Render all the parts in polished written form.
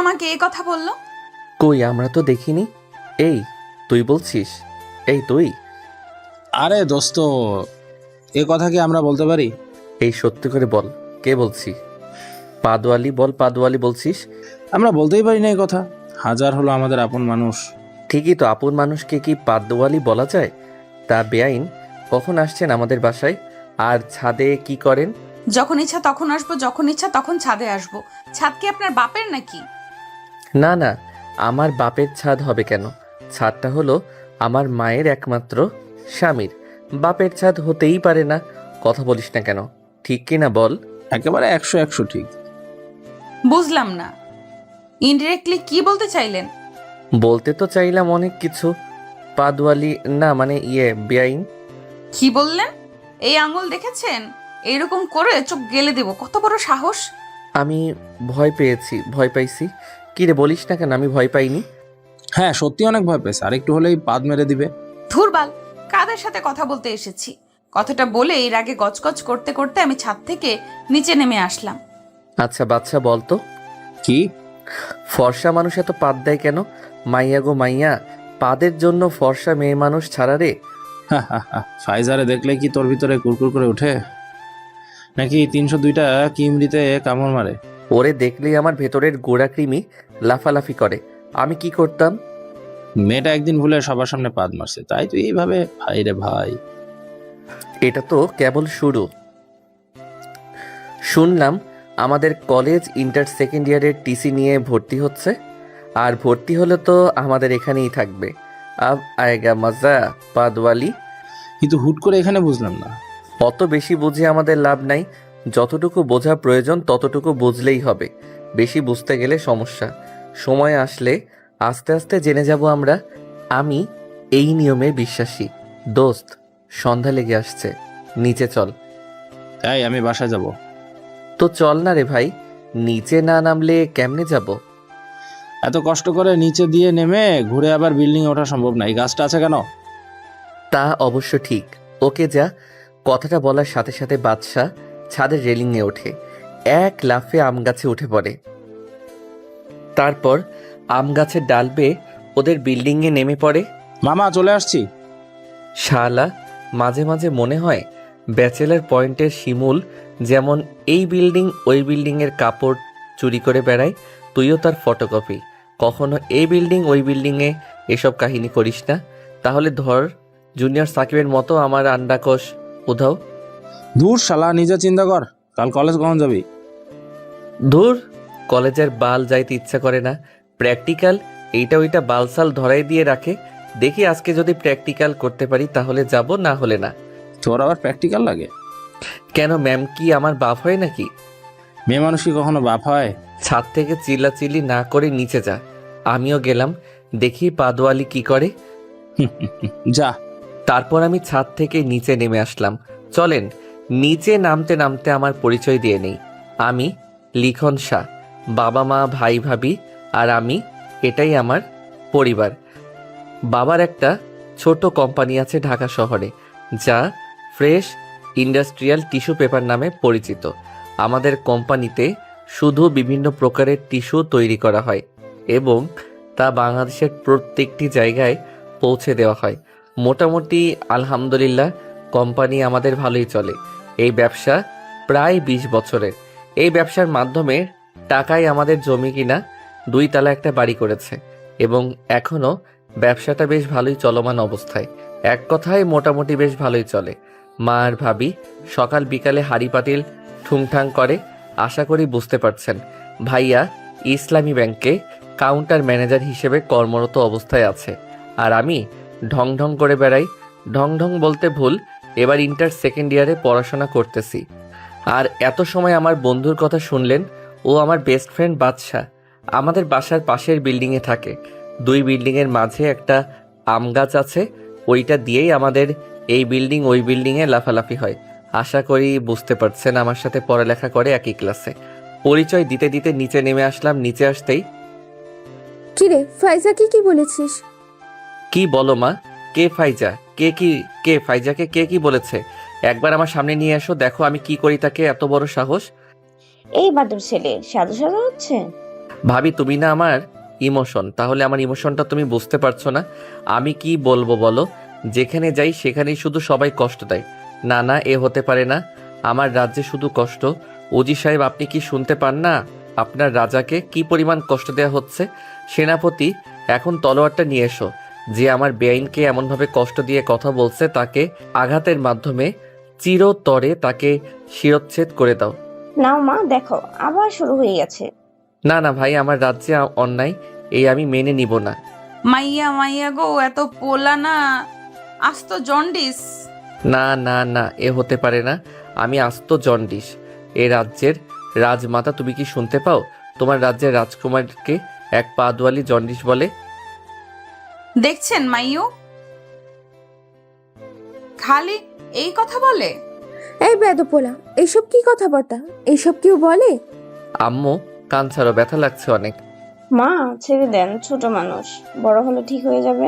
আমাকে এই কথা বললো? কই, আমরা তো দেখিনি। এই, তুই বলছিস? এই তুই? আরে দোস্ত, এ কথা কি আমরা বলতে পারি? এই সত্যি করে বল, কে বলছি? পাদওয়ালি বল, পাদওয়ালি বলছিস? আমরা বলতেই পারি না এই কথা। হাজার হলো আমাদের আপন মানুষ। ঠিকই তো, আপন মানুষকে কি পাদওয়ালি বলা যায়? তা বেআইন, কখন আসছেন আমাদের বাসায়? আর ছাদে কি করেন? যখন ইচ্ছা তখন আসবো, যখন ইচ্ছা তখন ছাদে আসবো। ছাদ কি আপনার বাপের নাকি? না না, আমার বাপের ছাদ হবে কেন? ছাদটা হলো আমার মায়ের একমাত্র স্বামীর। বাপের ছাদ হতেই পারে না। কথা বলিস না কেন? ঠিক কি না বল? একেবারে 100-100 ঠিক। বুঝলাম না, ইনডিরেক্টলি কি বলতে চাইলেন? বলতে তো চাইলাম অনেক কিছু। পাদওয়ালি না মানে বেআইন। কি বললেন? এই আঙুল দেখেছেন? এইরকম করে চোখ গেলে দেব। কত বড় সাহস! আমি ভয় পেয়েছি, ভয় পাইছি। কি রে, বলিস না কেন আমি ভয় পাইনি? হ্যাঁ, সত্যি অনেক ভয় পেয়েছে। আর একটু হলেই পাদ মেরে দিবে। ধুরবাল, কাদের সাথে কথা বলতে এসেছি? কথাটা বলে এর আগে গজগজ করতে করতে আমি ছাদ থেকে নিচে নেমে আসলাম। আচ্ছা বাচ্চা, বল তো, কি? ফর্সা মানুষ এত পাদ দেয় কেন? মাইয়া গো মাইয়া, পাদের জন্য ফর্সা মেয়ে মানুষ ছাড়া রে। ফাইজারে দেখলে কি তোর ভিতরে কুরকুর করে ওঠে? নাকি 302টা কিমরিতে কামড় মারে? ওরে দেখলেই আমার ভেতরের গোড়া কৃমি লাফালাফি করে। আমি কি করতাম? মেয়েটা একদিন ভুলে সবার সামনে পাদ মারছে, তাই তুই এইভাবে? ভাই রে ভাই। এটা তো কেবল শুরু। শুনলাম আমাদের কলেজ ইন্টার সেকেন্ড ইয়ারের টিসি নিয়ে ভর্তি হচ্ছে। আর ভর্তি হলে তো আমাদের এখানেই থাকবে। আব আয়েগা মজা পাদওয়ালি। কিন্তু হুট করে এখানে বুঝলাম না। অত বেশি বুঝে আমাদের লাভ নাই। যতটুকু বোঝা প্রয়োজন ততটুকু বুঝলেই হবে। বেশি বুঝতে গেলে সমস্যা। সময় আসলে আস্তে আস্তে জেনে যাব আমরা। আমি এই নিয়মে বিশ্বাসী। দোস্ত, সন্ধ্যা লেগে আসছে, নিচে চল। তাই আমি বাসায় যাব। তো চল না রে ভাই, নিচে না নামলে কেমনে যাব? এত কষ্ট করে নিচে দিয়ে নেমে ঘুরে আবার বিল্ডিং এ ওঠা সম্ভব না। এই গাছটা আছে কেন? তা অবশ্য ঠিক। ওকে যা। কথাটা বলার সাথে সাথে বাদশা ছাদের রেলিংয়ে ওঠে। এক লাফে আম গাছে উঠে পড়ে। তারপর আম গাছের ডাল বেয়ে ওদের বিল্ডিংয়ে নেমে পড়ে। মামা চলে আসছি। শালা, মাঝে মাঝে মনে হয় ব্যাচেলার পয়েন্টের শিমুল যেমন এই বিল্ডিং ওই বিল্ডিংয়ের কাপড় চুরি করে বেড়ায়, তুইও তার ফটোকপি। কখনো এই বিল্ডিং ওই বিল্ডিংয়ে এসব কাহিনী করিস না। তাহলে ধর জুনিয়র সাকিবের মতো আমার আন্ডাকোষ উধাও। দূর শালা, নিজে চিন্তা কর। কাল কলেজ কখন যাবি? ধুর, কলেজের বাল যাইতে ইচ্ছা করে না। প্র্যাকটিক্যাল এইটা ওইটা বালসাল ধরাই দিয়ে রাখে। দেখি আজকে যদি প্র্যাকটিক্যাল করতে পারি তাহলে যাব, না হলে না। তোর আবার প্র্যাকটিক্যাল লাগে? কেন, ম্যাম কি আমার বাপ হয় নাকি? মেয়ে মানুষ কি কখনো বাপ হয়? ছাদ থেকে চিল্লাচিল্লি না করে নিচে যা। আমিও গেলাম, দেখি পাদওয়ালি কি করে। যা। তারপর আমি ছাদ থেকে নিচে নেমে আসলাম। চলেন, নিচে নামতে নামতে আমার পরিচয় দিয়ে নেই। আমি লিখন শাহ। বাবা মা ভাই ভাবি আর আমি, এটাই আমার পরিবার। বাবার একটা ছোট কোম্পানি আছে ঢাকা শহরে, যা ফ্রেশ ইন্ডাস্ট্রিয়াল টিস্যু পেপার নামে পরিচিত। আমাদের কোম্পানিতে শুধু বিভিন্ন প্রকারের টিস্যু তৈরি করা হয় এবং তা বাংলাদেশের প্রত্যেকটি জায়গায় পৌঁছে দেওয়া হয়। মোটামুটি আলহামদুলিল্লাহ, কোম্পানি আমাদের ভালোই চলে। এই ব্যবসা প্রায় 20 বছরের। এই ব্যবসার মাধ্যমে টাকায় আমাদের জমি কিনা 2 তলা একটা বাড়ি করেছে এবং এখনও ব্যবসাটা বেশ ভালোই চলমান অবস্থায়। এক কথায় মোটামুটি বেশ ভালোই চলে। মা আর ভাবি সকাল বিকালে হাঁড়ি পাতিল ঠুংঠাং করে। আশা করি বুঝতে পারছেন। ভাইয়া ইসলামী ব্যাংকে কাউন্টার ম্যানেজার হিসেবে কর্মরত অবস্থায় আছে। আর আমি ঢং ঢং করে বেড়াই। ঢং ঢং বলতে ভুল, এবার ইন্টার সেকেন্ড ইয়ারে পড়াশোনা করতেছি। আর এত সময় আমার বন্ধুর কথা শুনলেন। ও আমার বেস্ট ফ্রেন্ড বাদশা। আমাদের বাসার পাশের বিল্ডিংয়ে থাকে। 2 বিল্ডিংয়ের মাঝে একটা আম গাছ আছে, ওইটা দিয়েই আমাদের এই বিল্ডিং ওই বিল্ডিংয়ে লাফালাফি হয়। আশা করি বুঝতে পারছেন, আমার সাথে পড়ালেখা করে একই ক্লাসে। পরিচয় দিতে দিতে নিচে নেমে আসলাম। নিচে আসতেই, কিরে ফাইজা, কি বলেছিস? কি বলো মা? কে ফাইজা? কে ফাইজাকে কে কি বলেছে? একবার আমার সামনে নিয়ে এসো, দেখো আমি কি করি তাকে। এত বড় সাহস! এই বাদুর ছেলে সাধু সাধু হচ্ছে। ভাবি তুমি না আমার ইমোশন, তাহলে আমার ইমোশনটা তুমি বুঝতে পারছো না। আমি কি বলবো বলো? যেখানে যাই সেখানেই শুধু সবাই কষ্ট দেয়। না না, এ হতে পারে না। আমার রাজ্যে শুধু কষ্ট। ওজি সাহেব, আপনি কি শুনতে পান না আপনার রাজাকে কি পরিমাণ কষ্ট দেওয়া হচ্ছে? সেনাপতি, এখন তলোয়ারটা নিয়ে এসো। যে আমার বেআইনকে এমনভাবে কষ্ট দিয়ে কথা বলছে তাকে আঘাতের মাধ্যমে চিরতরে তাকে শিরচ্ছেদ করে দাও। নাও মা, দেখো আবার শুরু হয়ে গেছে। না না ভাই, আমার রাজ্যে অন্যায়, এই আমি মেনে নিব না। মাইয়া মাইয়া গো, এত পোলা না, আস্ত জন্ডিস। না না না, এ হতে পারে না। আমি আস্ত জন্ডিস, এ রাজ্যের রাজমাতা। তুমি কি শুনতে পাও? তোমার রাজ্যের রাজকুমারকে এক পাদওয়ালি জন্ডিস বলে। দেখছেন মাইয়ু, খালি এই কথা বলে। এই বেদপোলা, এইসব কি কথাবার্তা? এইসব কেউ বলে? আম্মু, কান ছাড়ো, ব্যথা লাগছে অনেক। মা ছেড়ে দেন, ছোট মানুষ, বড় হলে ঠিক হয়ে যাবে।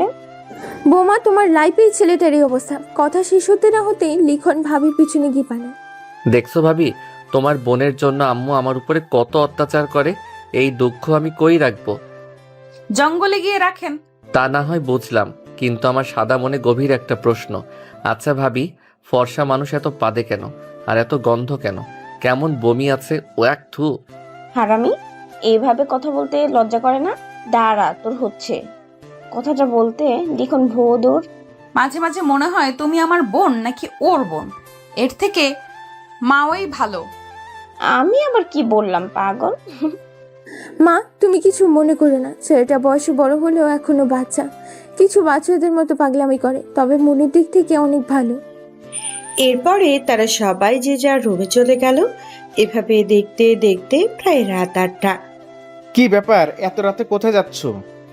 বৌমা, তোমার লাইফেই ছেলেটারই অবস্থা। কথা শেষ হতে না হতেই লিখন ভাবির পিছনে গিয়ে পানে। দেখছো ভাবি, তোমার বোনের জন্য আম্মু আমার উপরে কত অত্যাচার করে। এই দুঃখ আমি কই রাখবো? জঙ্গলে গিয়ে রাখেন। তা না হয় বুঝলাম, কিন্তু আমার সাদা মনে গভীর একটা প্রশ্ন। আচ্ছা ভাবি, ফর্সা মানুষ এত পাদে কেন? আর এত গন্ধ কেন? কেমন বমি আছে, ও এক থু। হারামি, এইভাবে কথা বলতে লজ্জা করে না? দাঁড়া, তোর হচ্ছে। কথাটা বলতে লিখন ভোদর। মাঝে মাঝে মনে হয় তুমি আমার বোন নাকি ওর বোন। এর থেকে মাওই ভালো। আমি আবার কি বললাম পাগল? মা, তুমি কিছু মনে করো না। ছেলেটা বয়সে বড় হলেও এখনো বাচ্চা। কিছু বাচ্চাদের মতো পাগলামি করে, তবে মনের দিক থেকে অনেক ভালো। এরপরে তারা সবাই যে যার রুমে চলে গেল। এভাবে দেখতে দেখতে প্রায় রাত 8টা। কি ব্যাপার, এত রাতে কোথায় যাচ্ছ?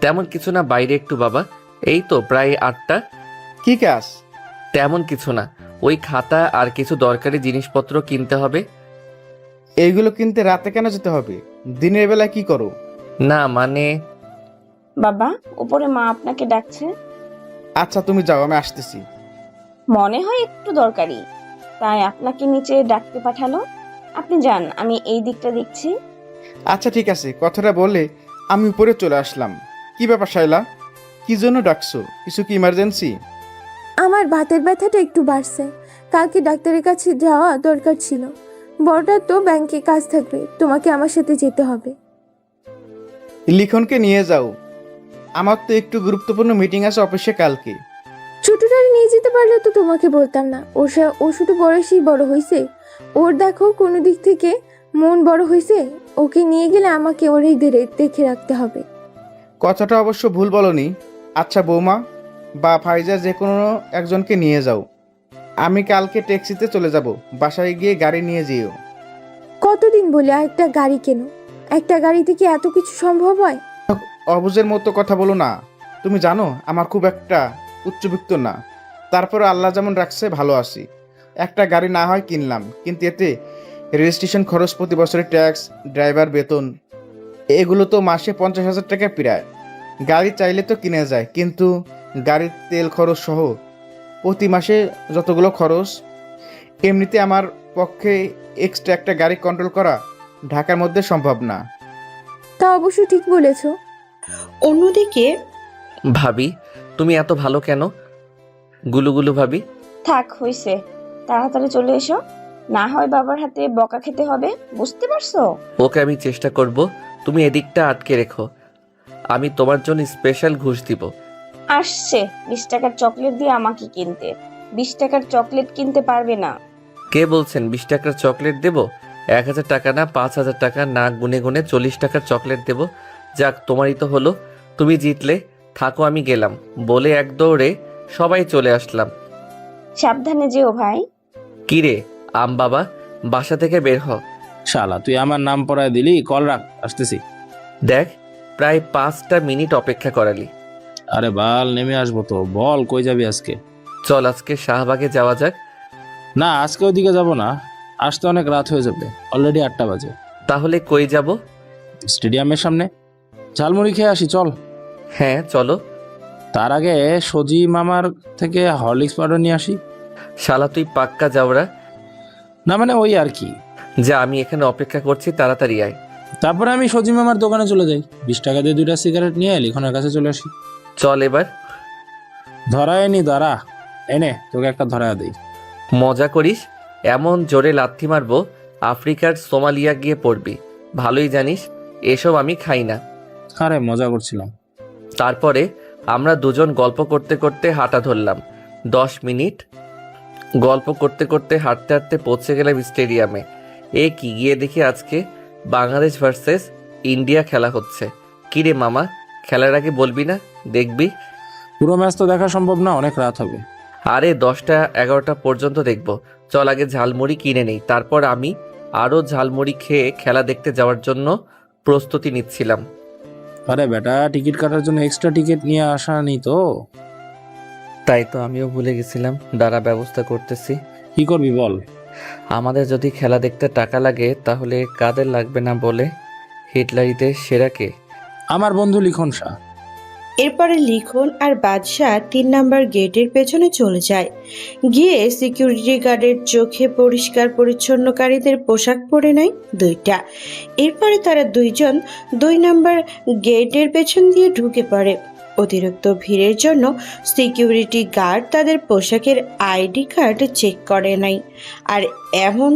তেমন কিছু না, বাইরে একটু বাবা। এই তো প্রায় 8টা। কি কাজ? তেমন কিছু না, ওই খাতা আর কিছু দরকারি জিনিসপত্র কিনতে হবে। এইগুলো কিনতে রাতে কেন যেতে হবে? দিনের বেলা কি করো? না মানে, বাবা, উপরে মা আপনাকে ডাকছে। আচ্ছা তুমি যাও, আমি আসতেছি। মনে হয় একটু দরকারি, তাই আপনাকে নিচে ডাকতে পাঠালো। আপনি যান, আমি এই দিকটা দেখছি। আচ্ছা ঠিক আছে, কথাটা বলে আমি উপরে চলে আসলাম। কি ব্যাপার শাইলা, কি জন্য ডাকছো? কিছু কি ইমার্জেন্সি? আমার বাতের ব্যথাটা একটু বাড়ছে। কালকে ডাক্তারের কাছে যাওয়া দরকার ছিল। বড়টার তো ব্যাংকে কাজ থাকবে, তোমাকে আমার সাথে যেতে হবে। লিখনকে নিয়ে যাও, আমার তো একটু গুরুত্বপূর্ণ মিটিং আছে অফিসে কালকে। ছোটটারে নিয়ে যেতে পারলে তো তোমাকে বলতাম না। ও শুধু বয়সেই বড় হয়েছে। ওর দেখো কোনো দিক থেকে মন বড় হয়েছে। ওকে নিয়ে গেলে আমাকে ওরই দেখে রাখতে হবে। কথাটা অবশ্য ভুল বলনি। আচ্ছা বৌমা বা ফাইজা, যে কোনো একজনকে নিয়ে যাও। আমি কালকে ট্যাক্সিতে চলে যাব, বাসায় গিয়ে গাড়ি নিয়ে যেও। কতদিন বলে একটা গাড়ি কেন? একটা গাড়িতে কি এত কিছু সম্ভব হয়? অবুঝের মতো কথা বলো না। তুমি জানো আমার খুব একটা উচ্চবিত্ত না, তারপরে আল্লাহ যেমন রাখছে ভালো আছি। একটা গাড়ি না হয় কিনলাম, কিন্তু এতে রেজিস্ট্রেশন খরচ, প্রতি বছরের ট্যাক্স, ড্রাইভার বেতন, এগুলো তো মাসে 50,000 টাকা প্রায়। গাড়ি চাইলে তো কিনে যায়, কিন্তু গাড়ির তেল খরচ সহ প্রতি মাসে যতগুলো খরচ, এমনিতে আমার পক্ষে এক্সট্রা একটা গাড়ি কন্ট্রোল করা ঢাকার মধ্যে সম্ভব না। তা অবশ্য ঠিক বলেছো। অন্যদিকে ভাবি তুমি এত ভালো কেন? গুলুগুলু ভাবি। থাক, হইছে, তাড়াতাড়ি চলে এসো, না হয় বাবার হাতে বকা খেতে হবে, বুঝতে পারছো? ওকে আমি চেষ্টা করব, তুমি এদিকটা আটকে রেখো। আমি তোমার জন্য স্পেশাল ঘুষ দিব। আসছে 20 টাকার চকলেট দিয়ে আমাকে কিনতে। 20 টাকার চকলেট কিনতে পারবে না। কে বলছেন 20 টাকার চকলেট দেব? 1000 টাকা না 5000 টাকা না গুনে গুনে 40 টাকার চকলেট দেব। যাক, তোমারই তো হলো। তুমি জিতলে, থাকো আমি গেলাম বলে এক দৌড়ে সবাই চলে আসলাম। সাবধানে যেও ভাই। কিরে আম বাবা, বাসা থেকে বের হ। শালা, তুই আমার নাম পড়ায় দিলি, কল রাখ, আসতেছি। দেখ, প্রায় 5টা মিনিট অপেক্ষা করালি। আরে বাল, নেমে আসবো তো, বল কই যাবি আজকে? চল আজকে শাহবাগে যাওয়া যাক। না, আজকে ওইদিকে যাব না, আসতে অনেক রাত হয়ে যাবে, অলরেডি 8টা বাজে। তাহলে কই যাব? স্টেডিয়ামের সামনে ঝালমুড়ি খেয়ে আসি, চল। হ্যাঁ চলো। তার আগে সজি মামার থেকে হরলিক্স পাউডার নিয়ে আসি। শালা তুই পাক্কা যাওরা। না মানে ওই আর কি। যা, আমি এখানে অপেক্ষা করছি, তাড়াতাড়ি আয়। তারপরে আমি সজিম মামার দোকানে চলে যাই, 20 টাকা দিয়ে 2টা সিগারেট নিয়ে লিখনের কাছে চলে আসি। চল এবার। ধরায়নি, দাঁড়া, এনে তোকে একটা ধরায় দেই। মজা করিস? এমন জোরে লাথি মারবো আফ্রিকার সোমালিয়া গিয়ে পড়বি। ভালোই জানিস এসব আমি খাই না। আরে মজা করছিলাম। তারপরে আমরা দুজন গল্প করতে করতে হাঁটা ধরলাম। 10 মিনিট গল্প করতে করতে হাঁটতে হাঁটতে পৌঁছে গেলাম স্টেডিয়ামে। কি গিয়ে দেখি আজকে বাংলাদেশ ভার্সেস ইন্ডিয়া খেলা হচ্ছে। কিরে মামা, খেলার আগে বলবি না? দেখবি? পুরো ম্যাচ তো দেখা সম্ভব না, অনেক রাত হবে। আরে 10টা 11টা পর্যন্ত দেখব। চল আগে ঝালমুড়ি কিনে নেই, তারপর আমি আরও ঝালমুড়ি খেয়ে খেলা দেখতে যাওয়ার জন্য প্রস্তুতি নিচ্ছিলাম। আরে বেটা, টিকিট কাটার জন্য এক্সট্রা টিকিট নিয়ে আসা নি তো? তাই তো আমিও ভুলে গেছিলাম, দাঁড়া ব্যবস্থা করতেছি। কি করবি বল? আমাদের যদি খেলা দেখতে টাকা লাগে তাহলে কাদের লাগবে না বলে? হিটলারিদের সেরাকে? আমার বন্ধু লিখন শাহ। এরপরে লিখন আর বাদশাহ 3 নাম্বার গেটের পেছনে চলে যায়। গিয়ে সিকিউরিটি গার্ডের চোখে পরিষ্কার পরিচ্ছন্নকারীদের পোশাক পরে নেয় 2টা। এরপরে তারা 2জন 2 নাম্বার গেটের পেছন দিয়ে ঢুকে পড়ে। অতিরিক্ত ভিড়ের জন্য সিকিউরিটি গার্ড তাদের পোশাকের আইডি কার্ড চেক করে নাই। আর এমন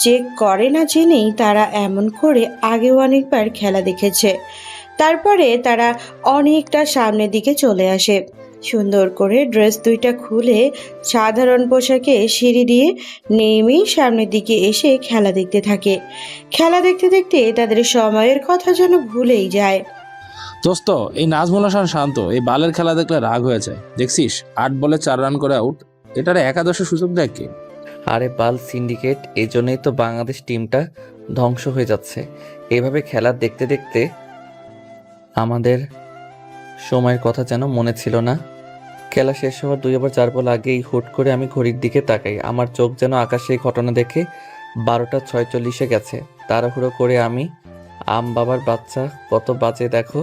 চেক করে না জেনেই তারা এমন করে আগেও অনেকবার খেলা দেখেছে। তারপরে তারা অনেকটা সামনের দিকে চলে আসে। সুন্দর করে ড্রেস 2টা খুলে সাধারণ পোশাকে সিঁড়ি দিয়ে নেমেই সামনের দিকে এসে খেলা দেখতে থাকে। খেলা দেখতে দেখতে তাদের সময়ের কথা যেন ভুলেই যায়। দোস্ত, এই নাজমুল হাসান শান্ত এই বালের খেলা দেখলে রাগ হয়ে যায়। দেখছিস 8 বলে 4 রান করে আউট। এটারে একাদশে সুযোগ দেয় কে? আরে বাল সিন্ডিকেট, এই জন্যই তো বাংলাদেশ টিমটা ধ্বংস হয়ে যাচ্ছে। এভাবে খেলা দেখতে দেখতে আমাদের সময়ের কথা যেন মনে ছিল না। খেলা শেষ হওয়ার 2 ওভার 4 বল আগেই হুট করে আমি ঘড়ির দিকে তাকাই। আমার চোখ যেন আকাশে এই ঘটনা দেখে 12টা 46-এ গেছে। তাড়াহুড়ো করে আমি বাবার বাচ্চা কত বাজে দেখো।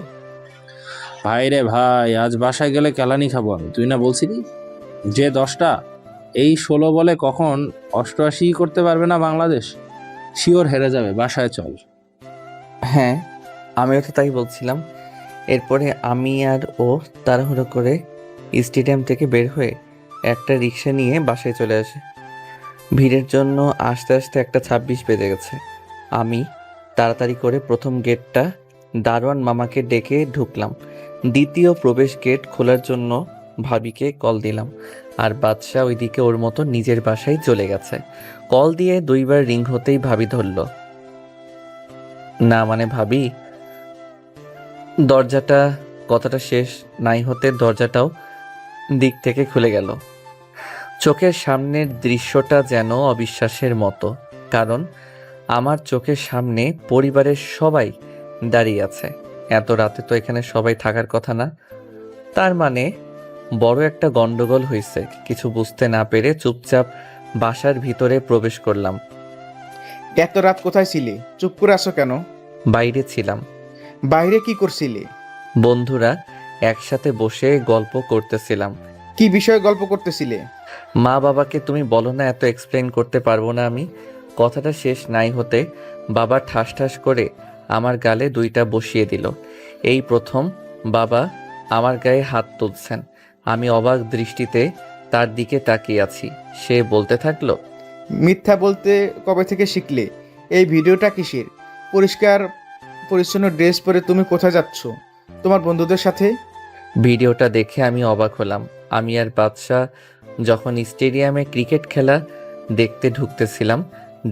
ভাই রে ভাই, আজ বাসায় গেলে কেলানি খাবো আমি। তুই না বলছিলি যে 10টা, এই 16 বলে কখন 88 করতে পারবে না বাংলাদেশ? শিওর হেরে যাবে, বাসায় চল। হ্যাঁ, আমিও তো তাই বলছিলাম। এরপরে আমি আর ও তাড়াহুড়ো করে স্টেডিয়াম থেকে বের হয়ে একটা রিক্সা নিয়ে বাসায় চলে আসে। ভিড়ের জন্য আস্তে আস্তে 1:26 বেজে গেছে। আমি তাড়াতাড়ি করে প্রথম গেটটা দারোয়ান মামাকে ডেকে ঢুকলাম। দ্বিতীয় প্রবেশ গেট খোলার জন্য ভাবিকে কল দিলাম। আর বাদশা ওইদিকে ওর মতো নিজের বাসায় চলে গেছে। কল দিয়ে 2বার রিং হতেই ভাবি ধরল না, মানে ভাবি দরজাটা, কথাটা শেষ নাই হতে দরজাটাও দিক থেকে খুলে গেল। চোখের সামনের দৃশ্যটা যেন অবিশ্বাসের মতো, কারণ আমার চোখের সামনে পরিবারের সবাই দাঁড়িয়ে আছে। এত রাতে তো এখানে সবাই থাকার কথা না। তার মানে বড় একটা গন্ডগোল হয়েছে। কিছু বুঝতে না পেরে চুপচাপ বাসার ভিতরে প্রবেশ করলাম। এত রাত কোথায় ছিলে? চুপ করে আসো কেন? বাইরে ছিলাম। বাইরে কি করছিলে? বন্ধুরা একসাথে বসে গল্প করতেছিলাম। কি বিষয়ে গল্প করতেছিলে? মা বাবাকে তুমি বলো না, এত এক্সপ্লেন করতে পারবো না আমি। কথাটা শেষ নাই হতে বাবা ঠাস ঠাস করে আমার গালে 2টা বসিয়ে দিল। এই প্রথম বাবা আমার গায়ে হাত তুলছেন। আমি অবাক দৃষ্টিতে তার দিকে তাকিয়ে আছি। সে বলতে থাকলো, মিথ্যা বলতে কবে থেকে শিখলে? এই ভিডিওটা কিসের? পরিষ্কার পরিচ্ছন্ন ড্রেস পরে তুমি কোথায় যাচ্ছ? তোমার বন্ধুদের সাথে? ভিডিওটা দেখে আমি অবাক হলাম। আমি আর বাদশা যখন স্টেডিয়ামে ক্রিকেট খেলা দেখতে ঢুকতেছিলাম,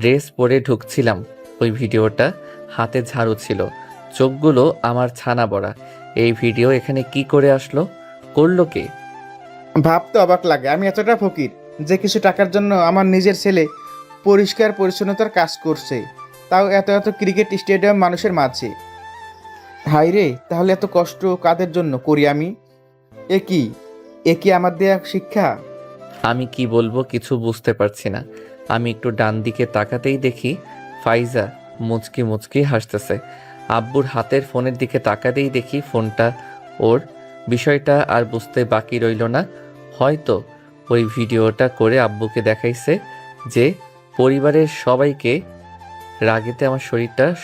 ড্রেস পরে ঢুকছিলাম। ওই ভিডিওটা হাতে ঝাড়ু ছিল, চোখগুলো আমার ছানা বড়া। এই ভিডিও এখানে কি করে আসলো? করলো কে? ভাবতে অবাক লাগে, আমি এতটা ফকির যে কিছু টাকার জন্য আমার নিজের ছেলে পরিষ্কার পরিচ্ছন্নতার কাজ করছে, তাও এত এত ক্রিকেট স্টেডিয়াম মানুষের মাঝে। হাই রে, তাহলে এত কষ্ট কাদের জন্য করি আমি? এ কি আমার দেয়া শিক্ষা? আমি কি বলবো কিছু বুঝতে পারছি না। আমি একটু ডান দিকে তাকাতেই দেখি ফাইজা মুচকি মুচকি হাসতেছে। আব্বুর হাতের ফোনের দিকে তাকাতেই দেখি ফোনটা ওর। বিষয়টা আর বুঝতে বাকি রইল না। হয়তো ওই ভিডিওটা করে আব্বুকে দেখাইছে যে পরিবারের সবাইকে রাগেতে আমার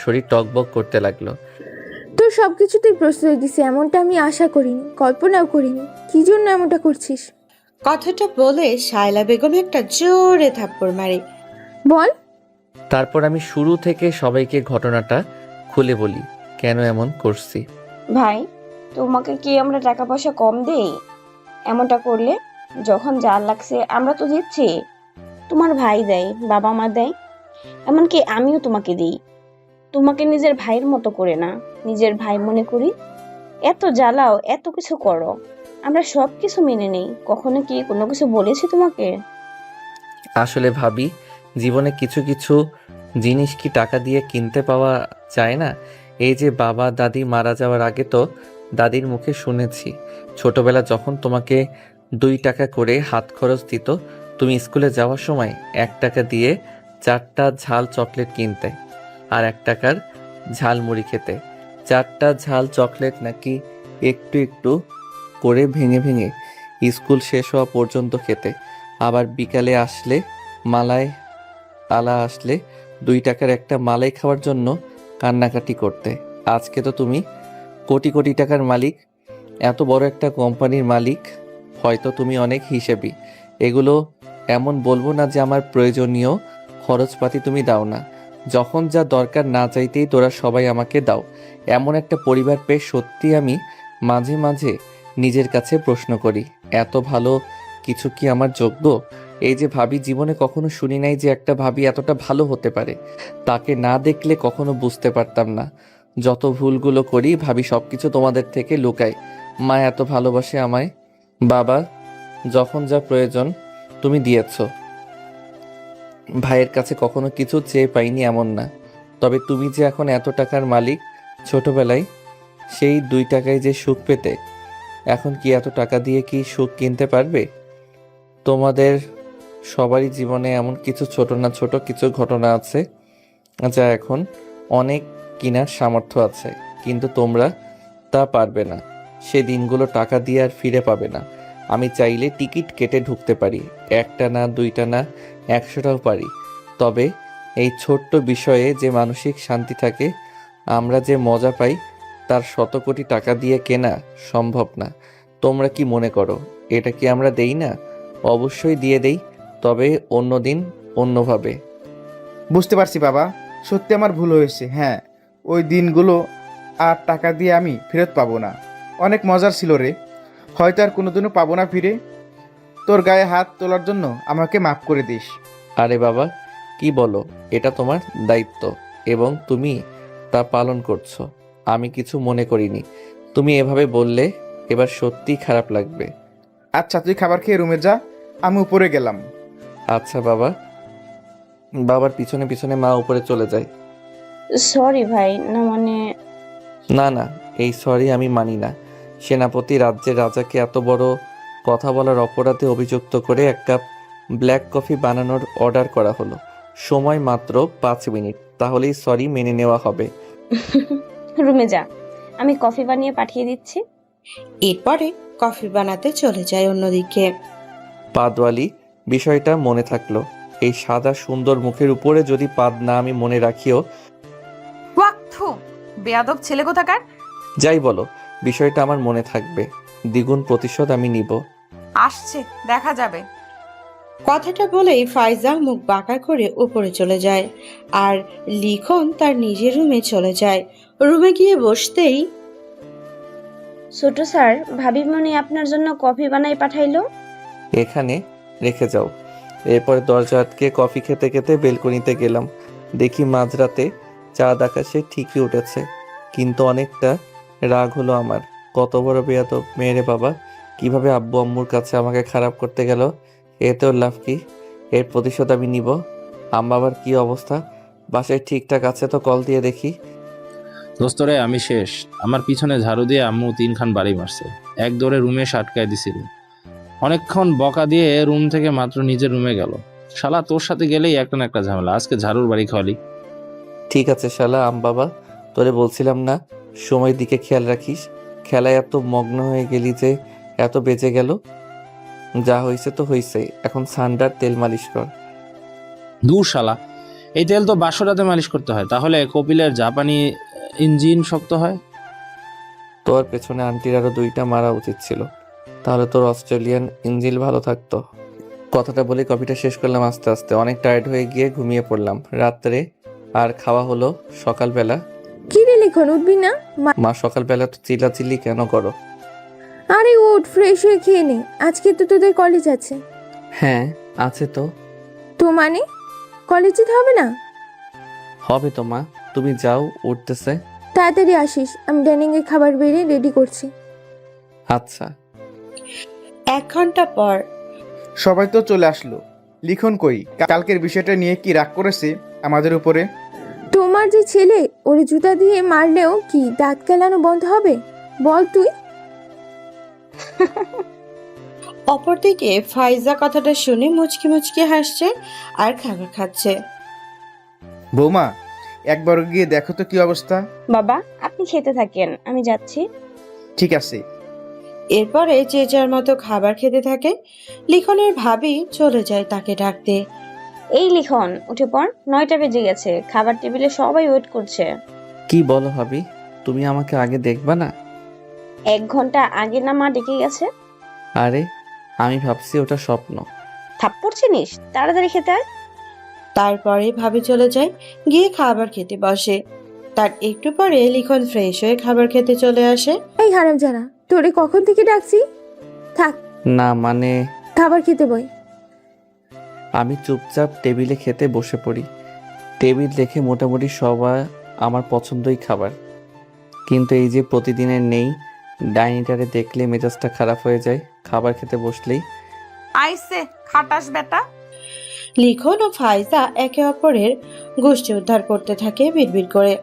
শরীর টকবক করতে লাগলো। তোর সবকিছুতেই প্রশ্রয় দিছি, এমনটা আমি আশা করিনি, কল্পনাও করিনি। কি জন্য এমনটা করছিস? কথাটা বলে শায়লা বেগম একটা জোরে থাপ্পড় মারে। বল। তারপর আমি শুরু থেকে সবাইকে ঘটনাটা খুলে বলি কেন এমন করছি। ভাই, তোমাকে কি আমরা টাকা পয়সা কম দেই এমনটা করলে? যখন যার লাগছে আমরা তো দিচ্ছি। তোমার ভাই দেয়, বাবা মা দেয়, এমনকি আমিও তোমাকে দিই। তোমাকে নিজের ভাইয়ের মতো করে না, নিজের ভাই মনে করি। এত জ্বালাও, এত কিছু করো, আমরা সব কিছু মেনে নেই। কখনো কি কোনো কিছু বলেছি তোমাকে? আসলে ভাবি, জীবনে কিছু কিছু জিনিস কি টাকা দিয়ে কিনতে পাওয়া যায় না? এই যে বাবা দাদি মারা যাওয়ার আগে তো দাদির মুখে শুনেছি, ছোটবেলা যখন তোমাকে 2 টাকা করে হাত খরচ দিত, তুমি স্কুলে যাওয়ার সময় 1 টাকা দিয়ে 4টা ঝাল চকলেট কিনতে আর 1 টাকার ঝাল মুড়ি খেতে। 4টা ঝাল চকলেট নাকি একটু একটু করে ভেঙে ভেঙে স্কুল শেষ হওয়া পর্যন্ত খেতে। আবার বিকালে আসলে মালাই আলা আসলে 2 টাকার একটা মালাই খাওয়ার জন্য কান্নাকাটি করতে। আজকে তো তুমি কোটি কোটি টাকার মালিক, এত বড় একটা কোম্পানির মালিক, হয়তো তুমি অনেক হিসেবি। এগুলো এমন বলবো না যে আমার প্রয়োজনীয় খরচপাতি তুমি দাও না। যখন যা দরকার না চাইতেই তোরা সবাই আমাকে দাও। এমন একটা পরিবার পেয়ে সত্যি আমি মাঝে মাঝে নিজের কাছে প্রশ্ন করি, এত ভালো কিছু কি আমার যোগ্য? এই যে ভাবি, জীবনে কখনো শুনি নাই যে একটা ভাবি এতটা ভালো হতে পারে। তাকে না দেখলে কখনো বুঝতে পারতাম না। যত ভুলগুলো করি ভাবি সবকিছু তোমাদের থেকে লুকাই। মা এত ভালোবাসে আমায়, বাবা যখন যা প্রয়োজন তুমি দিয়েছ। ভাইয়ের কাছে কখনো কিছু চেয়ে পাইনি এমন না। তবে তুমি যে এখন এত টাকার মালিক, ছোটবেলায় সেই 2 টাকায় যে সুখ পেতে, এখন কি এত টাকা দিয়ে কি সুখ কিনতে পারবে? তোমাদের সবারই জীবনে এমন কিছু ছোট না ছোট কিছু ঘটনা আছে যা এখন অনেক কিনার সামর্থ্য আছে, কিন্তু তোমরা তা পারবে না। সে দিনগুলো টাকা দিয়ে আর ফিরে পাবে না। আমি চাইলে টিকিট কেটে ঢুকতে পারি, 1টা না 2টা না 100টাও পারি। তবে এই ছোট্ট বিষয়ে যে মানসিক শান্তি থাকে, আমরা যে মজা পাই, তার 100 কোটি টাকা দিয়ে কেনা সম্ভব না। তোমরা কি মনে করো এটা কি আমরা দেই না? অবশ্যই দিয়ে দেই, তবে অন্যদিন অন্যভাবে। বুঝতে পারছি বাবা, সত্যি আমার ভুল হয়েছে। হ্যাঁ, ওই দিনগুলো আর টাকা দিয়ে আমি ফেরত পাবো না। অনেক মজার ছিল রে, হয়তো আর কোনোদিনও পাবো না ফিরে। তোর গায়ে হাত তোলার জন্য আমাকে মাফ করে দিস। আরে বাবা, কি বলো, এটা তোমার দায়িত্ব এবং তুমি তা পালন করছো। আমি কিছু মনে করিনি। তুমি এভাবে বললে এবার সত্যিই খারাপ লাগবে। আচ্ছা, তুই খাবার খেয়ে রুমে যা, আমি উপরে গেলাম। আচ্ছা বাবা। বাবার পিছনে পিছনে মা উপরে চলে যায়। সরি ভাই, না মানে না না, এই সরি আমি মানি না। সেনাপতি রাজ্যের রাজাকে এত বড় কথা বলার অপরাধে অভিযুক্ত করে 1 কাপ ব্ল্যাক কফি বানানোর অর্ডার করা হলো। সময় মাত্র 5 মিনিট, তাহলেই সরি মেনে নেওয়া হবে। রুমে যা, আমি কফি বানিয়ে পাঠিয়ে দিচ্ছি। এরপরে কফি বানাতে চলে যায় অন্যদিকে। পাদওয়ালি, বিষয়টা মনে থাকলো। এই সাদা সুন্দর মুখের উপরে যদি পাদ না আমি মনে রাখিও। ওয়াক্থু, বেয়াদব ছেলে কোথাকার। যাই বলো, বিষয়টা আমার মনে থাকবে। দ্বিগুণ প্রতিশোধ আমি নিব। আসছে, দেখা যাবে। কথাটা বলেই ফাইজা মুখ বাঁকা করে উপরে চলে যায় আর লিখন তার নিজের রুমে চলে যায়। রুমে গিয়ে বসতেই ছোট স্যার, ভাবিমণি আপনার জন্য কফি বানাই পাঠাইলো। এখানে রেখে যাও। এরপর দরজা আটকে কফি খেতে খেতে বেলকনিতে গেলাম। দেখি মাঝরাতে চাঁদ আকাশে ঠিকই উঠেছে, কিন্তু অনেকটা রাগ হলো আমার। কত বড় বেয়াদব মেয়েরে বাবা, কিভাবে আব্বু আম্মুর কাছে আমাকে খারাপ করতে গেল। এতেও লাভ কি? এর প্রতিশোধ আমি নিব। বাবার কি অবস্থা? বাসায় ঠিকঠাক আছে তো? কল দিয়ে দেখি। দোস্তরে আমি শেষ। আমার পিছনে ঝাড়ু দিয়ে আম্মু 3 খান বাড়ি মারছে। এক দৌড়ে রুমে এসে আটকায় দিছিল। অনেকক্ষণ বকা দিয়ে রুম থেকে মাত্র নিজের রুমে গেল। শালা, তোর সাথে গেলেই একটা না একটা ঝামেলা। আজকে ঝাড়ুর বাড়ি খাওয়ালি। ঠিক আছে শালা বাবা, তোরে বলছিলাম না সময় দিকে খেয়াল রাখিস। খেলায় এত মগ্ন হয়ে গেলি যে এত বেঁচে গেল। যা হয়েছে তো হয়েছে, এখন সান্ডার তেল মালিশ কর। দূর শালা, এই তেল তো বাসরাতে মালিশ করতে হয়, তাহলে কপিলের জাপানি ইঞ্জিন শক্ত হয়। তোর পেছনে আন্টির আরো 2টা মারা উচিত ছিল, তাহলে তোর অস্ট্রেলিয়ান ইঞ্জিন ভালো থাকতো। কথাটা বলে কফিটা শেষ করলাম আস্তে আস্তে। অনেক টায়ার্ড হয়ে গিয়ে ঘুমিয়ে পড়লাম রাত্রে। আর খাওয়া হলো সকালবেলা। কি রে লিখন, উঠবি না? মা সকালবেলা তো চিল্লাচিল্লি কেন করো? আরে উঠ, ফ্রেশ হয়ে খেয়ে নে, আজকে তো তোদের কলেজ আছে। হ্যাঁ আছে তো। তো মানে কলেজ যেতে হবে না? হবে তো মা, তুমি যাও, উঠতেছে। তাড়াতাড়ি আসিস, আমি ডাইনিং এর খাবার বেড়ে রেডি করছি। আচ্ছা। 1 ঘন্টা পর। সবাই তো চলে আসলো, লিখন কই? কালকের বিষয়টা নিয়ে কি রাগ করেছে আমাদের উপরে? তোমার যে ছেলে, ওর জুতা দিয়ে মারলেও কি দাঁত কেলানো বন্ধ হবে? বল তুই। অপরদিকে ফাইজা কথাটা শুনে মুচকি মুচকি হাসছে আর খাবার খাচ্ছে। বৌমা, একবার গিয়ে দেখো তো কি অবস্থা। বাবা, আপনি খেতে থাকেন, আমি যাচ্ছি। ঠিক আছে। এরপরে যে যার মতো খাবার খেতে থাকে। লিখনের ভাবি চলে যায় তাকে ডাকতে। এই লিখন, উঠে পড়, 9টা বেজে গেছে, খাবার টেবিলে সবাই ওয়েট করছে। কি বলো ভাবি, তুমি আমাকে আগে দেখবা না? 1 ঘন্টা আগে না মা ডেকে গেছে। আরে আমি ভাবছি ওটা স্বপ্ন। থাপ্পড় চিনিস, তাড়াতাড়ি খেতে আয়। তারপরে ভাবি চলে যায়, গিয়ে খাবার খেতে বসে। তার একটু পরে লিখন ফ্রেশ হয়ে খাবার খেতে চলে আসে। এই হারামজাদা, তোরে কখন থেকে ডাকছি? থাক, না মানে খাবার খেতে বই। আমি চুপচাপ টেবিলে খেতে বসে পড়ি। টেবিল দেখে মোটামুটি সবাই আমার পছন্দই খাবার, কিন্তু এই যে প্রতিদিনের নেই, ডাইনিটারে দেখলে মেজাজটা খারাপ হয়ে যায়। খাবার খেতে বসলেই আইসে খাটাস বেটা। লিখন ও ফাইজা একে অপরের গোষ্ঠী উদ্ধার করতে থাকে বিড়বিড় করে,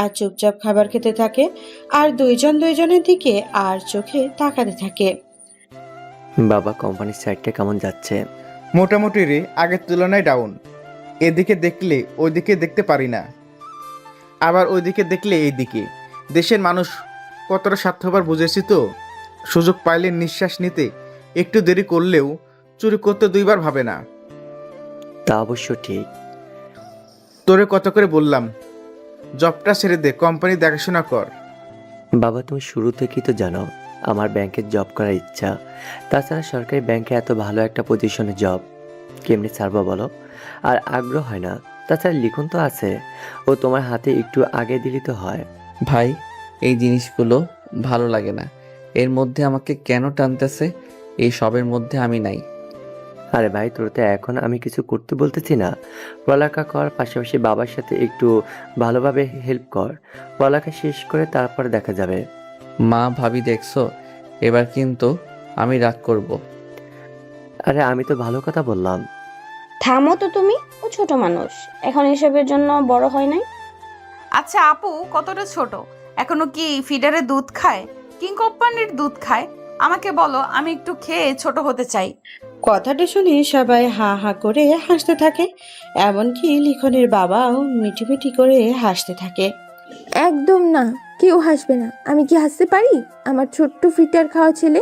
আর চুপচাপ খাবার খেতে থাকে, আর দুইজন দুইজনের দিকে আর চোখে তাকাতে থাকে। বাবা, কোম্পানির সাইডটা কেমন যাচ্ছে? মোটামুটি রে, আগের তুলনায় ডাউন। এদিকে দেখলে ওইদিকে দেখতে পারি না, আবার ওইদিকে দেখলে এইদিকে। দেশের মানুষ কতটা স্বার্থপর বুঝেছি তো। সুযোগ পাইলে নিঃশ্বাস নিতে একটু দেরি করলেও চুরি করতে 2বার ভাবে না। তা অবশ্য ঠিক। তোরে কত করে বললাম, জবটা ছেড়ে দে, কোম্পানি দেখাশোনা কর। বাবা, তুমি শুরু থেকেই তো জানো আমার ব্যাংকে জব করার ইচ্ছা। তাছাড়া সরকারি ব্যাংকে এত ভালো একটা পজিশনে জব কেমনি ছাড়বো বলো? আর আগ্রহ হয় না। তাছাড়া লিখন তো আছে, ও তোমার হাতে একটু আগে দিলি তো হয়। ভাই এই জিনিসগুলো ভালো লাগে না। এর মধ্যে আমাকে কেন টানতেছে? এই সবের মধ্যে আমি নাই। আরে ভাই, তোর তো এখন আমি কিছু করতে বলতেছি না। পড়ালেখা কর, পাশাপাশি বাবার সাথে একটু ভালোভাবে হেল্প কর। পড়ালেখা শেষ করে তারপর দেখা যাবে। মা ভাবি দেখছো, এবার কিন্তু আমি রাগ করব। আরে আমি তো ভালো কথা বললাম। থামো তো তুমি, ও ছোট মানুষ, এখন এসবের জন্য বড় হয় নাই। আচ্ছা আপু কতটা ছোট, এখনো কি ফিডারে দুধ খায়, কিং কোম্পানির দুধ খায়? আমাকে বলো, আমি একটু খেয়ে ছোট হতে চাই। কথাটা শুনে সবাই হা হা করে হাসতে থাকে, এমনকি লিখনের বাবাও মিটিমিটি করে হাসতে থাকে। একদম না, কেউ হাসবে না। আমি কি হাসতে পারি? আমার ছোট্ট ফিটার খাওয়া ছেলে।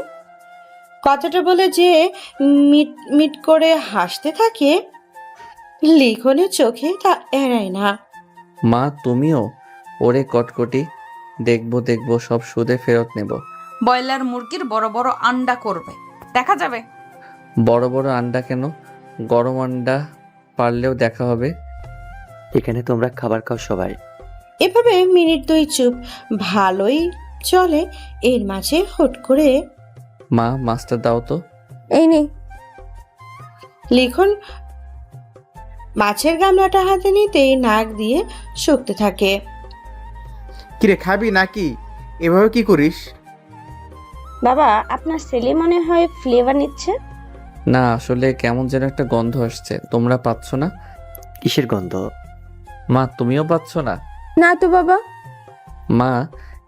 কথাটা বলে যে মিট মিট করে হাসতে থাকে, লিখনের চোখে তা এড়ায় না। মা তুমিও? ওরে কটকটি, দেখবো দেখবো, সব সুদে ফেরত নেব। ব্রয়লার মুরগির বড় বড় আন্ডা করবে, দেখা যাবে। বড় বড় আন্ডা কেন? গরম আন্ডা পারলেও দেখা হবে। এখানে তোমরা খাবার খাও সবাই। এভাবে মিনিট 2 চুপ ভালোই চলে। এর মাঝে হুট করে মা মাছটা দাও তো। এই নে। লিখন মাছের গামলাটা হাতে নিতেই নাক দিয়ে শুকতে থাকে। কিরে, খাবি নাকি? এভাবে কি করিস? বাবা, আপনার ছেলে মনে হয় ফ্লেভার নিচ্ছে। না আসলে কেমন যেন একটা গন্ধ আসছে, তোমরা পাচ্ছ না? কিসের গন্ধ? মা তুমিও পাচ্ছ না? না তো বাবা। মা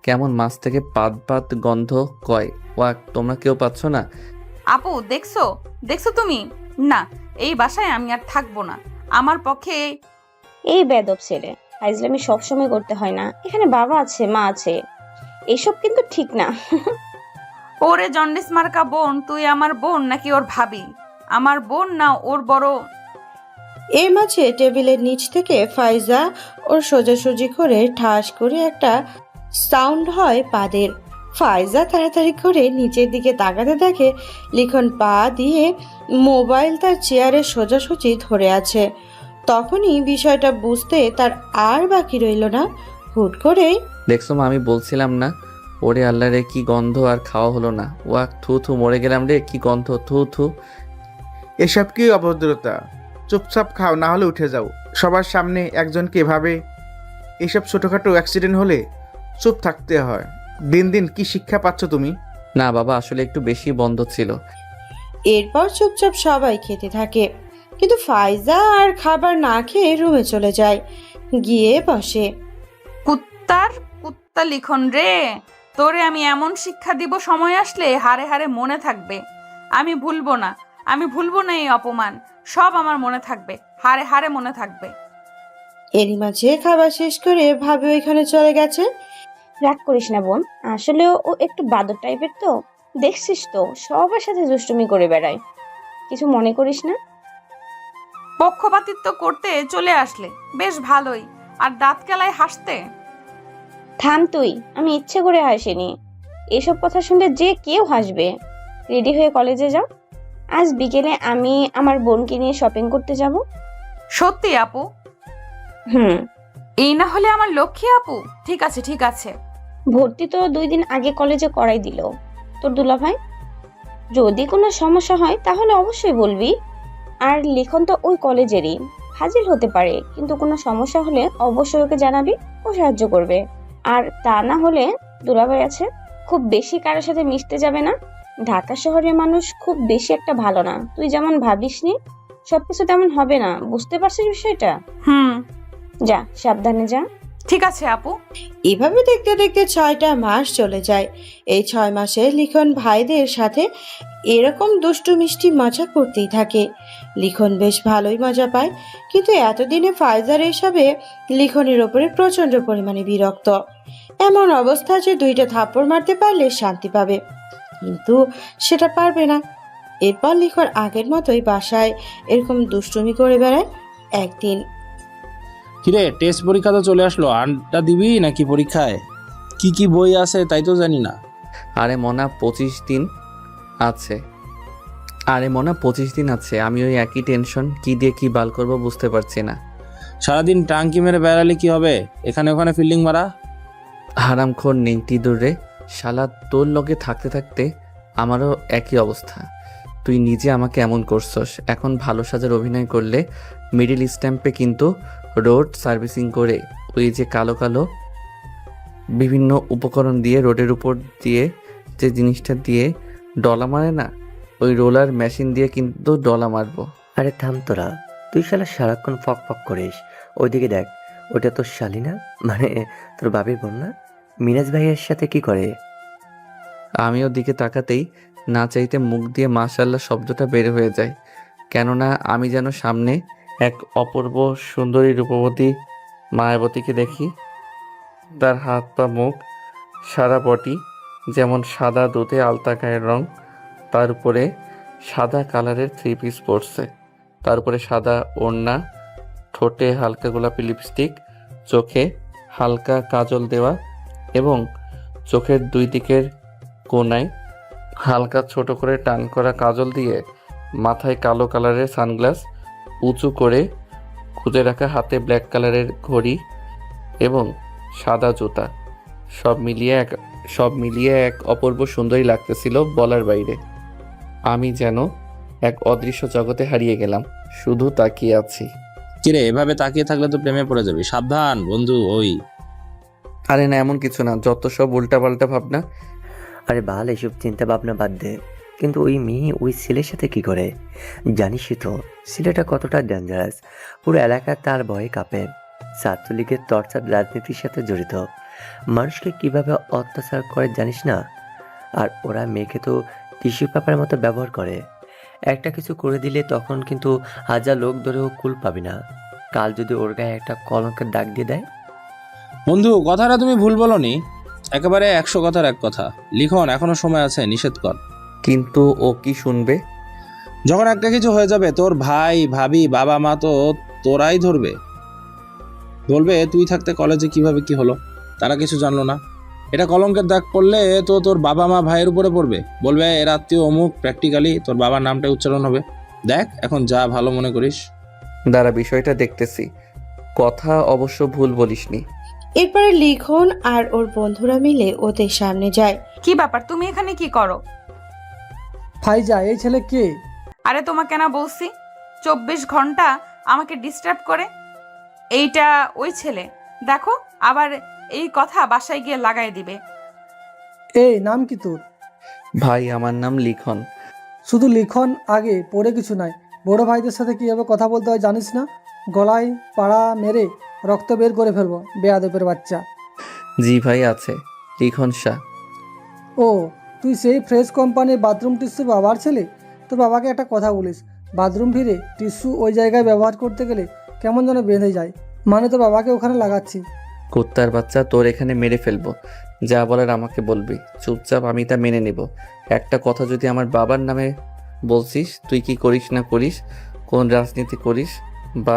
কেমন মাছ থেকে পাত পাত গন্ধ কয়। ওয়াক, তোমরা কেউ পাচ্ছ না? আপু দেখছো, দেখছো তুমি? না, এই বাসায় আমি আর থাকবো না। আমার পক্ষে এই বেদব ছেলে, ফাইজলামি সবসময় করতে হয় না, এখানে বাবা আছে মা আছে, এসব কিন্তু ঠিক না। ওরে জন্ডিস মার্কা বোন, তুই আমার বোন নাকি ওর ভাবি? আমার বোন না ওর বড়? এর মাঝে টেবিলের নিচ থেকে ফাইজা ওর সোজাসুজি করে ঠাস করে একটা সাউন্ড হয় পাদের। ফাইজা তাড়াতাড়ি করে নিচের দিকে তাকাতে দেখে লিখন পা দিয়ে মোবাইল তার চেয়ারে সোজাসুজি ধরে আছে। তখনই বিষয়টা বুঝতে তার আর বাকি রইল না। হুট করে, দেখছো মা, আমি বলছিলাম না? ওরে আল্লাহ রে, কি গন্ধ, আর খাওয়া হলো না। ওয়াক, থু থু, মরে গেলাম রে, কি গন্ধ, থু থু। এসব কি অভদ্রতা? চুপচাপ খাও, না হলে উঠে যাও। সবার সামনে একজনকে এভাবে, এসব ছোটোখাটো অ্যাক্সিডেন্ট হলে চুপ থাকতে হয়। দিন দিন কি শিক্ষা পাচ্ছ তুমি? না বাবা, আসলে একটু বেশি বন্ধ ছিল। এরপর চুপচাপ সবাই খেতে থাকে, কিন্তু ফাইজা আর খাবার না খেয়ে রুমে চলে যায়। গিয়ে বসে। কুত্তা লিখন রে, তোরে আমি এমন শিক্ষা দিব, সময় আসলে হারে হারে মনে থাকবে। আমি ভুলবো না এই অপমান, সব আমার মনে থাকবে, হারে হারে মনে থাকবে। এরই মাঝে খাবার শেষ করে ভাবে ওইখানে চলে গেছে। রাগ করিস না বোন, আসলে ও একটু বাদর টাইপের তো, দেখছিস তো সবার সাথে দুষ্টুমি করে বেড়ায়, কিছু মনে করিস না। পক্ষপাতিত্ব করতে চলে আসলে বেশ ভালোই, আর দাঁত কেলায় হাসতে। থাম তুই, আমি ইচ্ছে করে হাসিনি। এসব কথা শুনলে যে কেউ হাসবে। রেডি হয়ে কলেজে যাও, আজ বিকেলে আমি আমার বোনকে নিয়ে শপিং করতে যাব। সত্যি আপু? হুম। এই না হলে আমার লক্ষ্মী আপু। ঠিক আছে। ভর্তি তো 2 দিন আগে কলেজে করাই দিল তোর দুলাভাই। যদি কোনো সমস্যা হয় তাহলে অবশ্যই বলবি। আর লিখন তো ওই কলেজেরই, হাজির হতে পারে, কিন্তু কোনো সমস্যা হলে অবশ্যই ওকে জানাবি, ও সাহায্য করবে। আর তা না হলে দুলাভাই আছে, খুব বেশি কারোর সাথে মিশতে যাবে না। ঢাকা শহরের মানুষ খুব বেশি একটা ভালো না, তুই যেমন ভাবিসনি সবকিছু তেমন হবে না, বুঝতে পারছিস বিষয়টা? যা, সাবধানে যা। ঠিক আছে আপু। এভাবে দেখতে দেখতে 6টা মাস চলে যায়। এই 6 মাসে লিখন ভাইদের সাথে এরকম দুষ্টু মিষ্টি মজা করতেই থাকে। লিখন বেশ ভালোই মজা পায়, কিন্তু এতদিনে ফাইজার এসবে লিখনের ওপরে প্রচন্ড পরিমাণে বিরক্ত। এমন অবস্থা যে 2টা থাপ্পড় মারতে পারলে শান্তি পাবে, কিন্তু সেটা পারবে না। এরপর লিখন আগের মতোই বাসায় এরকম দুষ্টুমি করে বেড়ায়। একদিন, কিরে, টেস্ট পরীক্ষা তো চলে আসলো, আড্ডা দিবি নাকি পরীক্ষায়? কি বই আছে তাই তো জানি না। আরে মনা 25 দিন আছে। আমি ওই একই টেনশন, কি দিয়ে কি বাল করবো বুঝতে পারছি না। সারাদিন টাঙ্কি মেরে বেড়ালে কি হবে? এখানে ওখানে ফিল্ডিং মারা। হারামখোর নেংটি দূরে শালা, তোর লগে থাকতে থাকতে আমারও একই অবস্থা। তুই নিজে আমাকে এমন করছস। এখন ভালো সাজার অভিনয় করলে মিডিল স্ট্যাম্পে কিন্তু রোড সার্ভিসিং করে ওই যে কালো কালো বিভিন্ন উপকরণ দিয়ে রোডের উপর দিয়ে যে জিনিসটা দিয়ে ডলা মারে না, ওই রোলার মেশিন দিয়ে কিন্তু ডলা মারবো। আরে থাম তোরা, তুই শালা সারাক্ষণ ফক ফক করিস। ওইদিকে দেখ, ওটা তোর শালি না, মানে তোর বাবির বোন না? মিরাজ ভাইয়ের সাথে কি করে? আমি ওর দিকে তাকাতেই না চাইতে মুখ দিয়ে মাশাআল্লাহ শব্দটা বের হয়ে যায়, কেননা আমি যেন সামনে এক অপূর্ব সুন্দরী রূপবতী মায়াবতীকে দেখি। তার হাত পা মুখ সারা বডি যেমন সাদা দুধে আলতা গায়ের রং, তার উপরে সাদা কালারের 3 পিস পরছে, তার উপরে সাদা ওড়না, ঠোঁটে হালকা গোলাপি লিপস্টিক, চোখে হালকা কাজল দেওয়া এবং চোখের 2 দিকের কোণায় হালকা ছোট করে টান করা কাজল দিয়ে, মাথায় কালো কালারের সানগ্লাস, উঁচু করে খুঁজে রাখা হাতে ব্ল্যাক কালারের ঘড়ি এবং সাদা জুতা। সব মিলিয়ে এক অপূর্ব সুন্দরী লাগতেছিল, বলার বাইরে। আমি যেন এক অদৃশ্য জগতে হারিয়ে গেলাম, শুধু তাকিয়ে আছি। কিরে, এভাবে তাকিয়ে থাকলে তো প্রেমে পড়ে যাবি, সাবধান বন্ধু। ওই আরে না, এমন কিছু না, যত সব উল্টাপাল্টা ভাবনা। আরে বাল, এসব চিন্তা ভাবনা বাদ দে। কিন্তু ওই মেয়ে ওই ছেলের সাথে কি করে? জানিসই তো ছেলেটা কতটা ডেঞ্জারাস। পুরো এলাকা তার ভয়ে কাঁপে। ছাত্রলীগের টর্চার রাজনীতির সাথে জড়িত, মানুষকে কিভাবে অত্যাচার করে জানিস না? আর ওরা মেয়েকে তো টিস্যু পেপারের মতো ব্যবহার করে। একটা কিছু করে দিলে তখন কিন্তু 1000 লোক ধরেও কুল পাবি না। কাল যদি ওর গায়ে একটা কলঙ্কের দাগ দিয়ে দেয়। বন্ধু, কথাটা তুমি ভুল বলনি, একেবারে 100 কথার এক কথা। লিখন, এখনো সময় আছে, নিষেধ কর। কিন্তু ও কি শুনবে? যখন একটা কিছু হয়ে যাবে তোর ভাই ভাবি বাবা মা তো তোরাই ধরবে, বলবে তুই থাকতে কলেজে কিভাবে কি হলো, তারা কিছু জানলো না। এটা কলঙ্কের দাগ পড়লে তো তোর বাবা মা ভাইয়ের উপরে পড়বে, বলবে এর আত্মীয় অমুক, প্র্যাকটিক্যালি তোর বাবার নামটা উচ্চারণ হবে। দেখ এখন যা ভালো মনে করিস। দাঁড়া, বিষয়টা দেখতেছি। কথা অবশ্য ভুল বলিসনি। এরপরে লিখন আর ওর বন্ধুরা মিলে ওদের সামনে যায়। কি ব্যাপার, তুমি এখানে কি করো? ফাইজা, এই ছেলে কে? আরে তোমাকে না বলছি 24 ঘন্টা আমাকে ডিস্টার্ব করে। এইটা ওই ছেলে, দেখো আবার এই কথা বাসায় গিয়ে লাগাই দিবে। এই নাম কি তোর? ভাই আমার নাম লিখন। শুধু লিখন, আগে পড়ে কিছু নাই। বড় ভাইদের সাথে কিভাবে কথা বলতে হয় জানিস না? গলায় পাড়া মেরে রক্ত বের করে ফেলবো, বেয়াদবের বাচ্চা। জি ভাই আছে, লিখন শাহ। ও, তুই সেই ফ্রেশ কোম্পানির বাথরুম টিস্যু বাবার ছেলে? তোর বাবাকে একটা কথা বলিস, বাথরুম ফিরে টিস্যু ওই জায়গায় ব্যবহার করতে গেলে কেমন যেন বেঁধে যায়। মানে তোর বাবাকে ওখানে লাগাচ্ছি। কুত্তার বাচ্চা, তোর এখানে মেরে ফেলবো। যা বলার আমাকে বলবি, চুপচাপ আমি তা মেনে নেব। একটা কথা যদি আমার বাবার নামে বলছিস, তুই কি করিস না করিস, কোন রাজনীতি করিস বা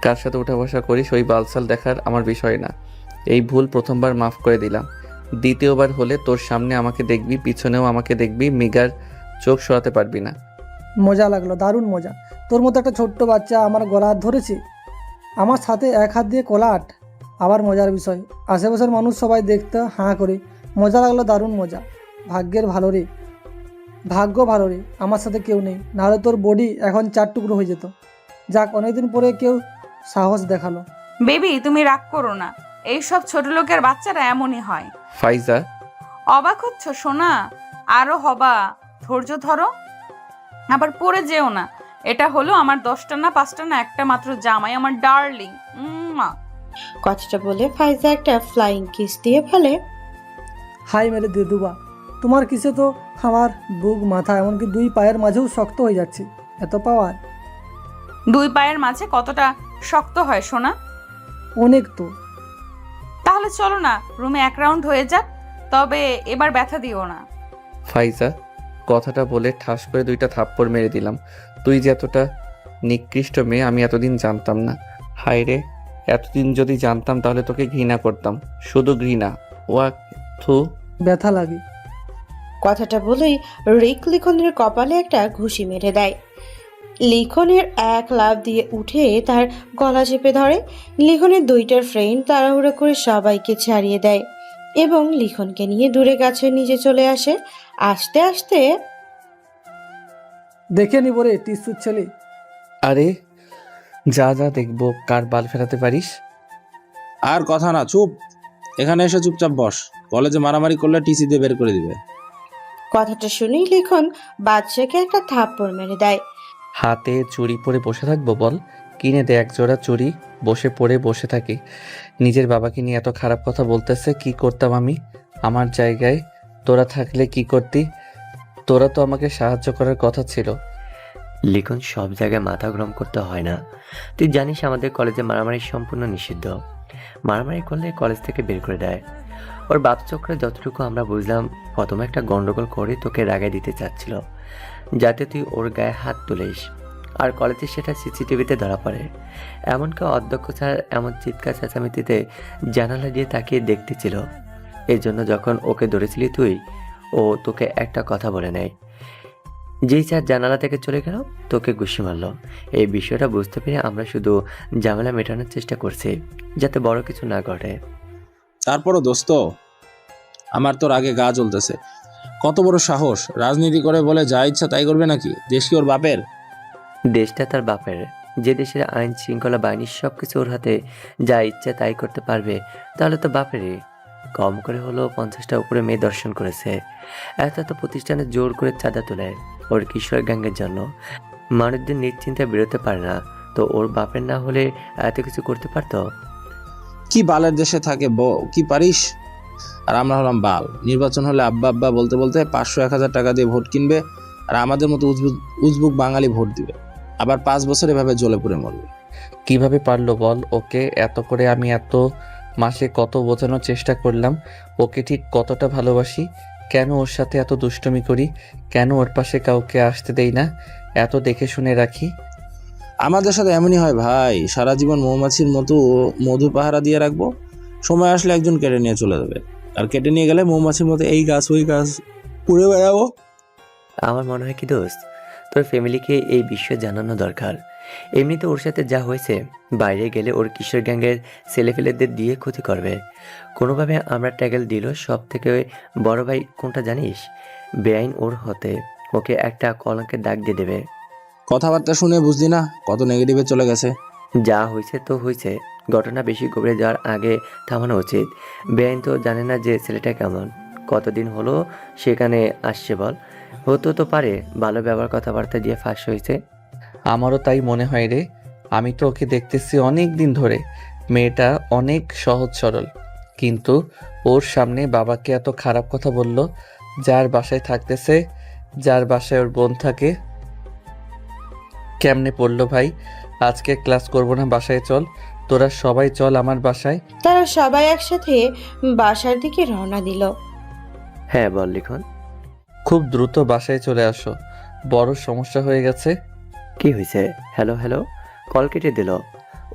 কার সাথে উঠা বসা করিস, ওই বালসাল দেখার আমার বিষয় না। এই ভুল প্রথমবার মাফ করে দিলাম। দ্বিতীয়বার হলে তোর সামনে আমাকে দেখবি, পিছনেও আমাকে দেখবি, মিগার চোখ সরাতে পারবি না। মজা লাগলো, দারুণ মজা। তোর মতো একটা ছোট্ট বাচ্চা আমার গলা হাত ধরেছে, আমার সাথে এক হাত দিয়ে কলা আট। আবার মজার বিষয়, আশেপাশের মানুষ সবাই দেখতে হাঁ করে। মজা লাগলো, দারুণ মজা। ভাগ্যের ভালো রে, ভাগ্য ভালো রে, আমার সাথে কেউ নেই, নাহলে তোর বডি এখন 4 টুকরো হয়ে যেত। যাক, অনেকদিন পরে কেউ সাহস দেখালো। বেবি তুমি রাগ করো না, এইসব ছোট লোকের বাচ্চারা এমনই হয়। ফাইজা, অবাক হচ্ছ সোনা? আরো হবা, ধৈর্য ধরো, আবার পড়ে যেও না। এটা হলো আমার 10টা না 5টা না একটা মাত্র জামাই, আমার ডার্লিং। কথাটা বলে ফাইজা একটা ফ্লাইং কিস দিয়ে ফেলে। হাই মেরে দিয়ে দুবা, তোমার কিসে তো আমার বুক মাথা এমনকি 2 পায়ের মাঝেও শক্ত হয়ে যাচ্ছে। এত পাওয়ার! 2 পায়ের মাঝে কতটা শক্ত হয় সোনা? অনেক তো। তাহলে চলো না রুমে 1 রাউন্ড হয়ে যাক, তবে এবার ব্যথা দিও না। ফাইজা, কথাটা বলে ঠাস করে 2টা থাপ্পড় মেরে দিলাম। তুই যে এতটা নিকৃষ্ট মেয়ে আমি এতদিন জানতাম না। হায় রে, এতদিন যদি জানতাম তাহলে তোকে ঘৃণা করতাম, শুধু ঘৃণা। ওয়া থু। ব্যথা লাগে। কথাটা বলেই রিক লিখনের কপালে একটা ঘুষি মেরে দেয়। লিখনের এক লাফ দিয়ে উঠে তার গলা চেপে ধরে। লিখনের 2টা ফ্রেন্ড তাড়াহুড়ো করে সবাইকে ছাড়িয়ে দেয় এবং লিখনকে নিয়ে দূরে গাছের নিচে চলে আসে। আস্তে আস্তে দেখে নিব রে টিস্যুর ছেলে। আরে যা যা দেখবো কার বাল ফেরাতে পারিস। আর কথা না, চুপ। এখানে এসে চুপচাপ বস, কলেজে মারামারি করলে টিসি দিয়ে বের করে দিবে। কথাটা শুনেই লিখন বাদশাকে একটা থাপ্পড় মেরে দেয়। হাতে চুড়ি পরে বসে থাকবো বল? কিনে দে 1 জোড়া চুড়ি, বসে পড়ে বসে থাকি। নিজের বাবাকে নিয়ে এত খারাপ কথা বলতেছে, কি করতাম আমি? আমার জায়গায় তোরা থাকলে কি করতি? তোরা তো আমাকে সাহায্য করার কথা ছিল। লিখন, সব জায়গায় মাথা গরম করতে হয় না। তুই জানিস আমাদের কলেজে মারামারি সম্পূর্ণ নিষিদ্ধ। মারামারি করলে কলেজ থেকে বের করে দেয়। ওর বাপ চক্রে যতটুকু আমরা বুঝলাম, প্রথমে একটা গন্ডগোল করে তোকে রাগায় দিতে চাচ্ছিল, যাতে তুই ওর গায়ে হাত তুলিস। আর কলেজে সেটা সিসিটিভিতে ধরা পড়ে। এমনকি অধ্যক্ষ স্যার এমন চিৎকার চেঁচামেচিতে জানালা দিয়ে তাকিয়ে দেখতেছিল। এই জন্য যখন ওকে ধরেছিলি তুই, ও তোকে একটা কথা বলে নেয়। যেই স্যার জানালা থেকে চলে গেল, তোকে ঘুষি মারল। এই বিষয়টা বুঝতে পেরে আমরা শুধু ঝামেলা মেটানোর চেষ্টা করছি, যাতে বড় কিছু না ঘটে। তারপরও দোস্ত, আমার তোর আগে গা জ্বলতেছে। কত বড় সাহস! রাজনীতি করে বলে যা ইচ্ছা তাই করবে নাকি? দেশ কি ওর বাপের? দেশটা তার বাপের। যে দেশের আইন শৃঙ্খলা বাহিনী সব কিছু ওর হাতে, যা ইচ্ছা তাই করতে পারবে, তাহলে তো বাপেরই। কম করে হলেও 50টা উপরে মেয়ে দর্শন করেছে। এত প্রতিষ্ঠানে জোর করে চাঁদা তোলে ওর কিশোর গ্যাংয়ের জন্য। মানুষদের নিশ্চিন্তায় বেরোতে পারে না, তো ওর বাপের না হলে এত কিছু করতে পারতো? কি বালের দেশে থাকে কি পারিস? আর আমরা হলাম বাল। নির্বাচন হলে আব্বা আব্বা বলতে বলতে 500-1000 টাকা দিয়ে ভোট কিনবে, আর আমাদের মতো উজবুক বাঙালি ভোট দিবে। আবার 5 বছর এভাবে জ্বলে পুড়ে মরবে। কিভাবে পারলো বল ওকে? এত করে আমি এত মাসে কত বোঝানোর চেষ্টা করলাম, ওকে ঠিক কতটা ভালোবাসি, কেন ওর সাথে এত দুষ্টুমি করি, কেন ওর পাশে কাউকে আসতে দেই না। এত দেখে শুনে রাখি? আমাদের সাথে এমনই হয় ভাই, সারা জীবন মৌমাছির মতো মধু পাহারা দিয়ে রাখবো, সময় আসলে একজন কেটে নিয়ে চলে যাবে, আর কেটে নিয়ে গেলে মৌমাছির মতো এই গাছ ওই গাছ উড়ে বেড়াবো। আমার মনে হয় কি দোস্ত, তোর ফ্যামিলিকে এই বিষয়ে জানানো দরকার। এমনিতে ওর সাথে যা হয়েছে, বাইরে গেলে ওর কিশোর গ্যাংয়ের ছেলেফেলেদের দিয়ে ক্ষতি করবে। কোনোভাবে আমরা ট্যাগেল দিল। সব থেকে বড় ভাই কোনটা জানিস? বেআইন ওর হতে ওকে একটা কলঙ্কের দাগ দিয়ে দেবে। কথাবার্তা শুনে বুঝলি না কত নেগেটিভে চলে গেছে। যা হয়েছে তো হয়েছে, ঘটনা বেশি গভীরে যাওয়ার আগে থামানো উচিত। বেআইন তো জানে না যে ছেলেটা কেমন, কতদিন হলো সেখানে আসছে বল। হতে তো পারে ভালো ব্যবহার কথাবার্তা দিয়ে ফাঁস হয়েছে। আমারও তাই মনে হয় রে। আমি তো ওকে দেখতেছি অনেক দিন ধরে। মেয়েটা অনেক সহজ সরল, কিন্তু ওর সামনে বাবাকে এত খারাপ কথা বলল। যার বাসায় থাকতেছে, যার বাসায় ওর বোন থাকে। কেমনে পড়লো ভাই? আজকে ক্লাস করব না, বাসায় চল। তোরা সবাই চল আমার বাসায়। তারা সবাই একসাথে বাসার দিকে রওনা দিল। হ্যাঁ বল লিখন। খুব দ্রুত বাসায় চলে আসো, বড় সমস্যা হয়ে গেছে। কি হয়েছে? হ্যালো হ্যালো, কল কেটে দিল।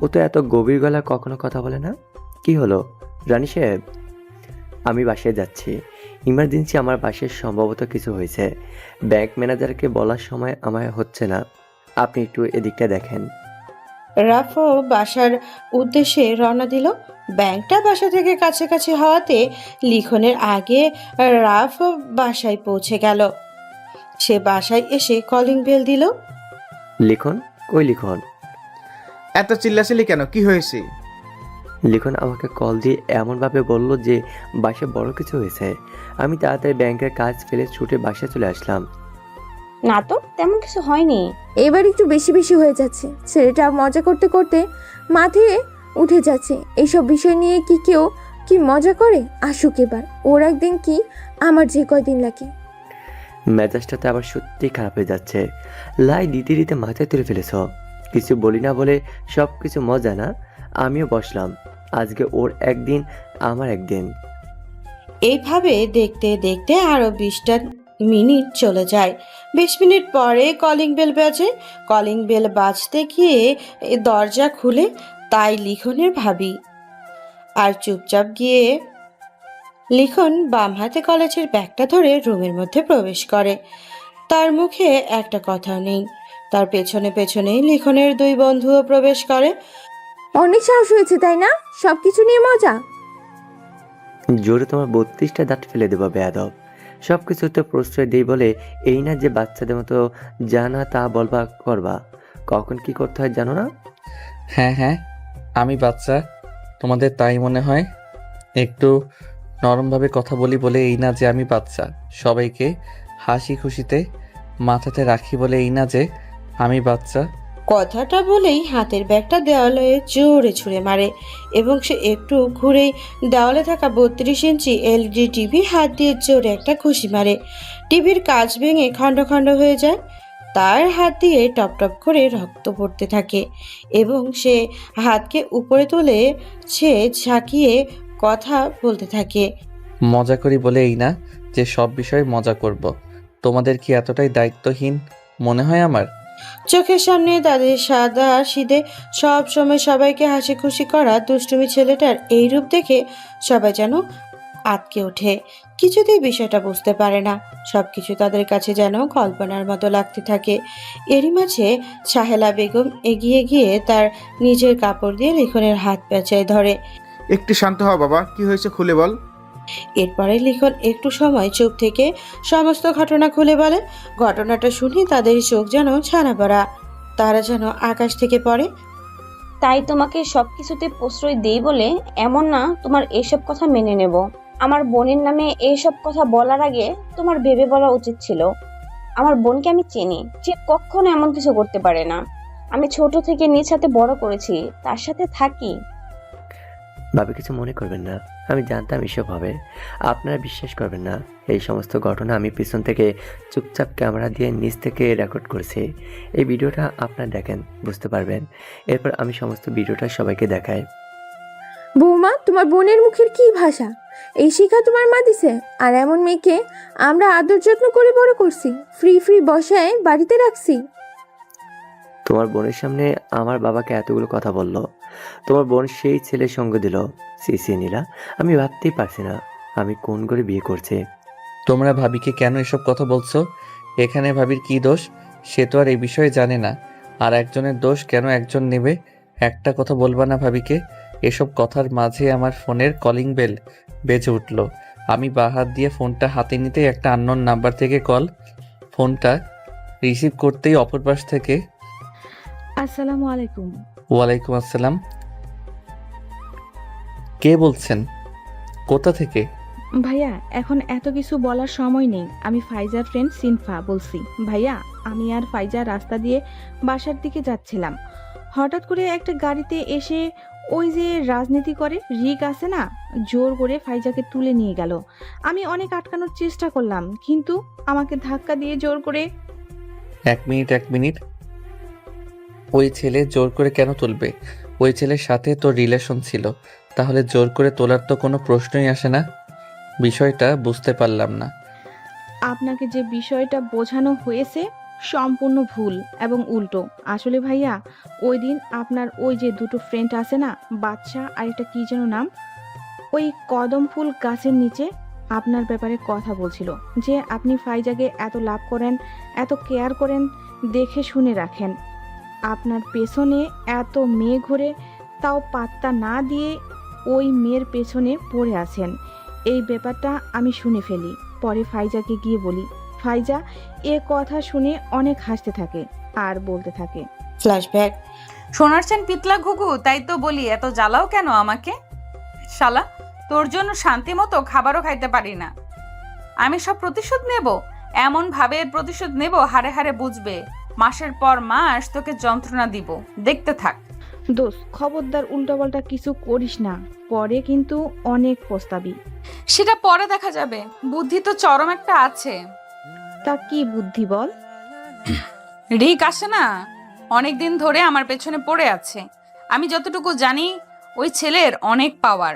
ও তো এত গভীর গলা কখনো কথা বলে না। কি হলো রানী সাহেব? আমি বাসায় যাচ্ছি, ইমার্জেন্সি। আমার বাসায় সম্ভবত কিছু হয়েছে। ব্যাংক ম্যানেজারকে বলার সময় আমার হচ্ছে না। আপনি একটু এদিকটা দেখেন। রাফও বাসার উদ্দেশ্যে রওনা দিল। ব্যাংকটা বাসা থেকে কাছাকাছি হওয়াতে লিখনের আগে রাফ বাসায় পৌঁছে গেল। সে বাসায় এসে কলিং বেল দিল। লিখন, কই লিখন? এত চিল্লাচিল্লি কেন? কি হয়েছে? লিখন আমাকে কল দিয়ে এমনভাবে বলল যে বাসায় বড় কিছু হয়েছে। আমি তাড়াতাড়ি ব্যাংকের কাজ ফেলে ছুটে বাসায় চলে আসলাম। না তো, তেমন কিছু হয়নি। এবার একটু বেশি বেশি হয়ে যাচ্ছে। ছেলেটা মজা করতে করতে মাথায় উঠে যাচ্ছে। এইসব বিষয় নিয়ে কি কেউ কি মজা করে? আসুক এবার ওর একদিন, কি আমার যে কয়দিন লাগে। মেজাজটা তো আবার সত্যি খারাপ হয়ে যাচ্ছে। লাই দিতে দিতে মাথায় তুলে ফেলেছ। কিছু বলি না বলে সব কিছু মজা না। আমিও বসলাম। আজকে ওর একদিন, আমার একদিন। এইভাবে দেখতে দেখতে আরো 20টা মিনিট চলে যায়। 20 মিনিট পরে কলিং বেল বাজে। কলিং বেল বাজতে গিয়ে দরজা খুলে তাই লিখনের ভাবি, আর চুপচাপ গিয়ে লিখন বাম হাতে কলেজের ব্যাগটা ধরে রুমের মধ্যে প্রবেশ করে। তার মুখে একটা কথাও নেই। তার পেছনে পেছনে লিখনের 2 বন্ধুও প্রবেশ করে। অনেক সাহস হয়েছে তাই না? সবকিছু নিয়ে মজা। জোরে তোমার 32টা দাঁত ফেলে দেবো বেয়াদব। সব কিছুতে প্রশ্রয় দিই বলে এই না যে বাচ্চাদের মতো জানা তা বলবা করবা। কখন কি করতে হয় জানো না? হ্যাঁ হ্যাঁ, আমি বাচ্চা, তোমাদের তাই মনে হয়। একটু নরমভাবে কথা বলি বলে এই না যে আমি বাচ্চা। সবাইকে হাসি খুশিতে মাথাতে রাখি বলে এই না যে আমি বাচ্চা। কথাটা বলেই হাতের ব্যাগটা দেওয়ালে জোরে ছুঁড়ে মারে এবং সে একটু ঘুরেই দেওয়ালে থাকা 32 ইঞ্চি এলইডি টিভি হাত দিয়ে জোরে একটা ঘুষি মারে। টিভির কাঁচ ভেঙে খণ্ড খণ্ড হয়ে যায়। তার হাত দিয়ে টপ টপ করে রক্ত পড়তে থাকে এবং সে হাতকে উপরে তুলে সে ঝাঁকিয়ে কথা বলতে থাকে। মজা করি বলে এই না যে সব বিষয়ে মজা করব। তোমাদের কি এতটাই দায়িত্বহীন মনে হয় আমার? চোখের সামনে তাদের সাদা সিধে সব সময় সবাইকে হাসি খুশি করা দুষ্টুমি ছেলেটার এই রূপ দেখে সবাই যেন আটকে ওঠে। কিছুতেই বিষয়টা বুঝতে পারে না। সবকিছু তাদের কাছে যেন কল্পনার মতো লাগতে থাকে। এরই মাঝে সাহেলা বেগম এগিয়ে গিয়ে তার নিজের কাপড় দিয়ে লিখনের হাত পেঁচায় ধরে। একটু শান্ত হও বাবা, কি হয়েছে খুলে বল। এরপরে লিখন একটু সময় চুপ থেকে সমস্ত ঘটনা খুলে বলে। ঘটনাটা শুনে তাদের চোখ যেন ছানা পড়া, তারা যেন আকাশ থেকে পড়ে। তাই তোমাকে সবকিছুতে প্রশ্রয় দেই বলে এমন না তোমার এইসব কথা মেনে নেব। আমার বোনের নামে এইসব কথা বলার আগে তোমার ভেবে বলা উচিত ছিল। আমার বোনকে আমি চিনি, সে কখনো এমন কিছু করতে পারে না। আমি ছোট থেকে নিজ হাতে বড় করেছি, তার সাথে থাকি। ভাবে কিছু মনে করবেন না, আমি জানতাম এসব হবে। আপনারা বিশ্বাস করবেন না, এই সমস্ত ঘটনা আমি পিছন থেকে চুপচাপ ক্যামেরা দিয়ে নিচ থেকে রেকর্ড করেছি। এই ভিডিওটা আপনারা দেখেন, বুঝতে পারবেন। এরপর আমি সমস্ত ভিডিওটা সবাইকে দেখাই। বৌমা, তোমার বোনের মুখের কি ভাষা! এই শিক্ষা তোমার মা দিছে? আর এমন মেয়েকে আমরা আদর যত্ন করে বড় করছি, ফ্রি ফ্রি বসায় বাড়িতে রাখছি। তোমার বোনের সামনে আমার বাবাকে এতগুলো কথা বললো, তোমার বোন সেই ছেলের সঙ্গ দিল। সিসি নীলা, আমি ভাবতেই পারছি না আমি কোন করে বিয়ে করছে। তোমরা ভাবিকে কেন এসব কথা বলছো? এখানে ভাবির কি দোষ? সে তো আর এই বিষয়ে জানে না। আর একজনের দোষ কেন একজন নেবে? একটা কথা বলবা না ভাবিকে? এসব কথার মাঝে আমার ফোনের কলিং বেল বেজে উঠল। আমি বাঁ হাত দিয়ে ফোনটা হাতে নিতেই একটা আননোন নাম্বার থেকে কল। ফোনটা রিসিভ করতেই অপর পাশ থেকে আসসালামু আলাইকুম। ওয়ালাইকুম আসসালাম। কে বলছেন? কোথা থেকে? ভাইয়া, এখন এত কিছু বলার সময় নেই। আমি ফাইজার ফ্রেন্ড সিনফা বলছি। ভাইয়া, আমি আর ফাইজা রাস্তা দিয়ে বাসার দিকে যাচ্ছিলাম। হঠাৎ করে একটা গাড়িতে এসে ওই যে রাজনীতি করে রিক আছে না, জোর করে ফাইজাকে তুলে নিয়ে গেল। আমি অনেক আটকানোর চেষ্টা করলাম, কিন্তু আমাকে ধাক্কা দিয়ে জোর করে। এক মিনিট। ওই ছেলে জোর করে কেন তুলবে? ওই ছেলের সাথে তোর রিলেশন ছিল, তাহলে জোর করে তোলার তো কোনো প্রশ্নই আসে না। বিষয়টা বুঝতে পারলাম না। আপনাকে যে বিষয়টা বোঝানো হয়েছে সম্পূর্ণ ভুল এবং উল্টো। আসলে ভাইয়া, ওই দিন আপনার ওই যে দুটো ফ্রেন্ড আছে না, বাচ্চা আর একটা কি যেন নাম, ওই কদম ফুল গাছের নিচে আপনার ব্যাপারে কথা বলছিল, যে আপনি ফাইজাকে এত লাভ করেন, এত কেয়ার করেন, দেখে শুনে রাখেন। আপনার পেছনে এত মেয়ে ঘুরে, তাও পাত্তা না দিয়ে ওই মেয়ের পেছনে পড়ে আছেন। এই ব্যাপারটা আমি শুনে ফেলি। পরে ফাইজাকে গিয়ে বলি। ফাইজা এ কথা শুনে অনেক হাসতে থাকে আর বলতে থাকে। ফ্ল্যাশব্যাক। শোনাচ্ছেন পিতলা ঘুঘু, তাই তো বলি এত জ্বালাও কেন আমাকে? শালা, তোর জন্য শান্তি মতো খাবারও খাইতে পারি না। আমি সব প্রতিশোধ নেব, এমন ভাবে প্রতিশোধ নেব হারে হারে বুঝবে। মাসের পর মাস তোকে যন্ত্রণা দিব, দেখতে থাক। দোষ, খবরদার উল্টাপাল্টা কিছু করিস না, পরে কিন্তু অনেক পস্তাবি। সেটা পরে দেখা যাবে, বুদ্ধি তো চরম একটা আছে। তা কি বুদ্ধি বল? রিক আসে না, অনেক দিন ধরে আমার পেছনে পড়ে আছে। আমি যতটুকু জানি ওই ছেলের অনেক পাওয়ার।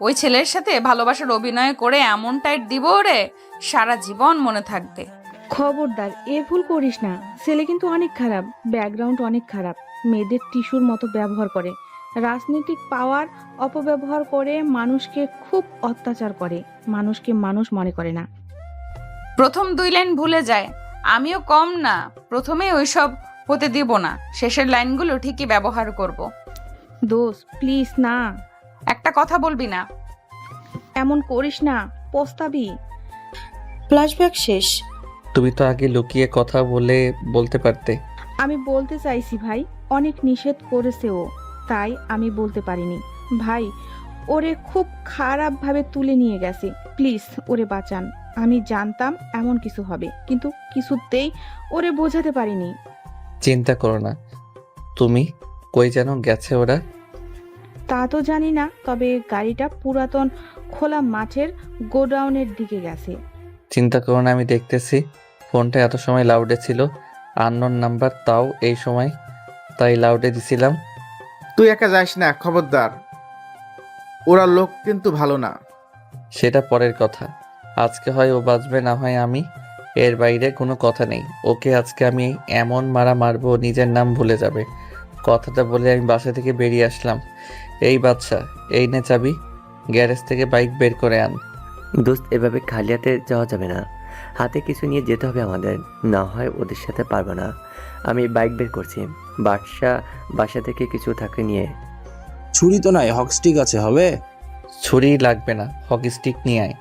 ওই ছেলের সাথে ভালোবাসার অভিনয় করে এমন টাইট দিব ওরে, সারা জীবন মনে থাকবে। খবরদার এ ভুল করিস না, ছেলে কিন্তু অনেক খারাপ, ব্যাকগ্রাউন্ড অনেক খারাপ, মেয়েদের টিস্যুর মতো ব্যবহার করে, রাজনৈতিক পাওয়ার অপব্যবহার করে, মানুষকে খুব অত্যাচার করে, মানুষকে মানুষ মনে করে না। প্রথম 2 লাইন ভুলে যায়, আমিও কম না। প্রথমে ওইসব হতে দিব না, শেষের লাইনগুলো ঠিকই ব্যবহার করব। দোষ, প্লিজ না, একটা কথা বলবি না। এমন করিস না, পস্তাবি। ফ্ল্যাশব্যাক শেষ। তুমি তো আগে লুকিয়ে কথা বলতে পারতে। আমি বলতে চাইছি ভাই, অনেক নিষেধ করেছে ও, তাই আমি বলতে পারিনি। ভাই, ওরে খুব খারাপভাবে তুলে নিয়ে গেছে, প্লিজ ওরে বাঁচান। আমি জানতাম এমন কিছু হবে, কিন্তু কিছুতেই ওরে বোঝাতে পারিনি। চিন্তা করো না। তুমি কই যেন গেছে ওরা? তা তো জানি না, তবে গাড়িটা পুরাতন খোলা মাঠের গোডাউনের দিকে গেছে। চিন্তা করো না, আমি দেখতেছি। ফোনটা এত সময় লাউডে ছিল, আননোন নাম্বার, তাও এই সময়, তাই লাউডে দিছিলাম। তুই একা যাস না, খবরদার। ওরা লোক কিন্তু ভালো না। সেটা পরের কথা। আজকে হয় ও বাঁচবে, না হয় আমি। এর বাইরে কোনো কথা নেই। ওকে আজকে আমি এমন মারা মারবো ও নিজের নাম ভুলে যাবে। কথাটা বলে আমি বাসা থেকে বেরিয়ে আসলাম। এই বাচ্চা, এই নে চাবি, গ্যারেজ থেকে বাইক বের করে আন। দোস্ত, এভাবে খালি হাতে যাওয়া যাবে না, হাতে কিছু নিয়ে যেতে হবে আমাদের, না হয় ওদের সাথে পারবো না। আমি বাইক বের করছি, বাসা থেকে কিছু থাকলে নিয়ে। ছুরি তো নাই, হকস্টিক আছে, হবে? ছুরি লাগবে না, হকি স্টিক নিয়ে আয়।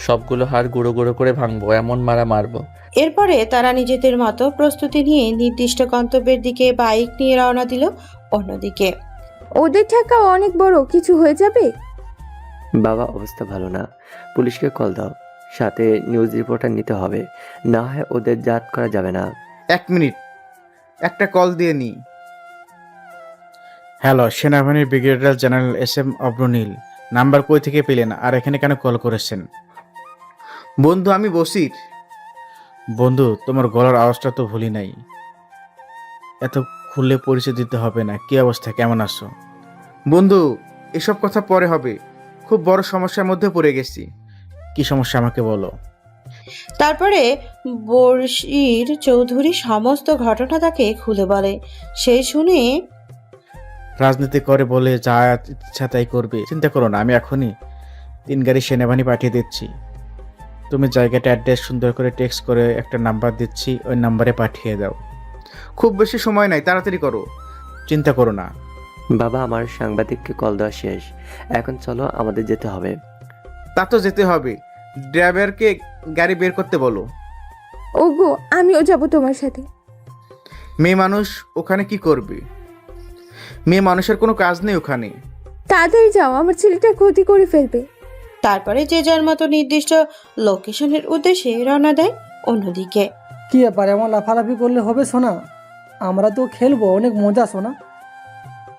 সবগুলো হাড় গুঁড়ো গুঁড়ো করে ভাঙবো, এমন মারা মারবো। এরপরে তারা নিজেদের মতো প্রস্তুতি নিয়ে নির্দিষ্ট গন্তব্যের দিকে বাইক নিয়ে রওনা দিল। অন্যদিকে ওদের ঠাকা অনেক বড় কিছু হয়ে যাবে। বাবা, অবস্থা ভালো না, পুলিশকে কল দাও, সাথে নিউজ রিপোর্টার নিতে হবে, না হয় ওদের জাত করা যাবে না। 1 মিনিট, একটা কল দিয়ে নি। হ্যালো, সেনাবাহিনীর ব্রিগেডিয়ার জেনারেল SM অব্রনীল। নাম্বার কই থেকে পেলেন, আর এখানে কেন কল করেছেন? বন্ধু, আমি বসির। বন্ধু, তোমার গলার আওয়াজটা তো ভুলি নাই। এত খুললে পরিচয় দিতে হবে না। কি অবস্থা, কেমন আছো? বন্ধু, এসব কথা পরে হবে। খুব বড় সমস্যার মধ্যে পড়ে গেছি। কি সমস্যা আমাকে বলো। তারপরে বর্ষির চৌধুরী সমস্ত ঘটনা তাকে খুলে বলে। সে শুনে রাজনীতি করে বলে যা ইচ্ছা তাই করবে, চিন্তা করো না, আমি এখনই 3 গাড়ি সেনাবাহিনী পাঠিয়ে দিচ্ছি। তুমি জায়গাটা অ্যাড্রেস সুন্দর করে টেক্সট করে একটা নাম্বার দিচ্ছি, ওই নাম্বারে পাঠিয়ে দাও। খুব বেশি সময় নাই, তাড়াতাড়ি করো, চিন্তা করো না। বাবা, আমার সাংবাদিককে কল দেওয়া শেষ, এখন চলো, আমাদের যেতে হবে। তা তো যেতে হবে, ড্রাইভারকে গাড়ি বের করতে বলো। ওগো, আমিও যাব তোমার সাথে। মেয়ে মানুষ ওখানে কি করবে? মেয়ে মানুষের কোনো কাজ নেই ওখানে। তাড়াতাড়ি যাও, আমার ছেলেটার ক্ষতি করে ফেলবে। তারপরে যে যার মতো নির্দিষ্ট লোকেশনের উদ্দেশ্যে রওনা দেয়। অন্যদিকে কি ব্যাপার, এমন লাফালাফি করলে হবে সোনা? আমরা তো খেলবো, অনেক মজা সোনা।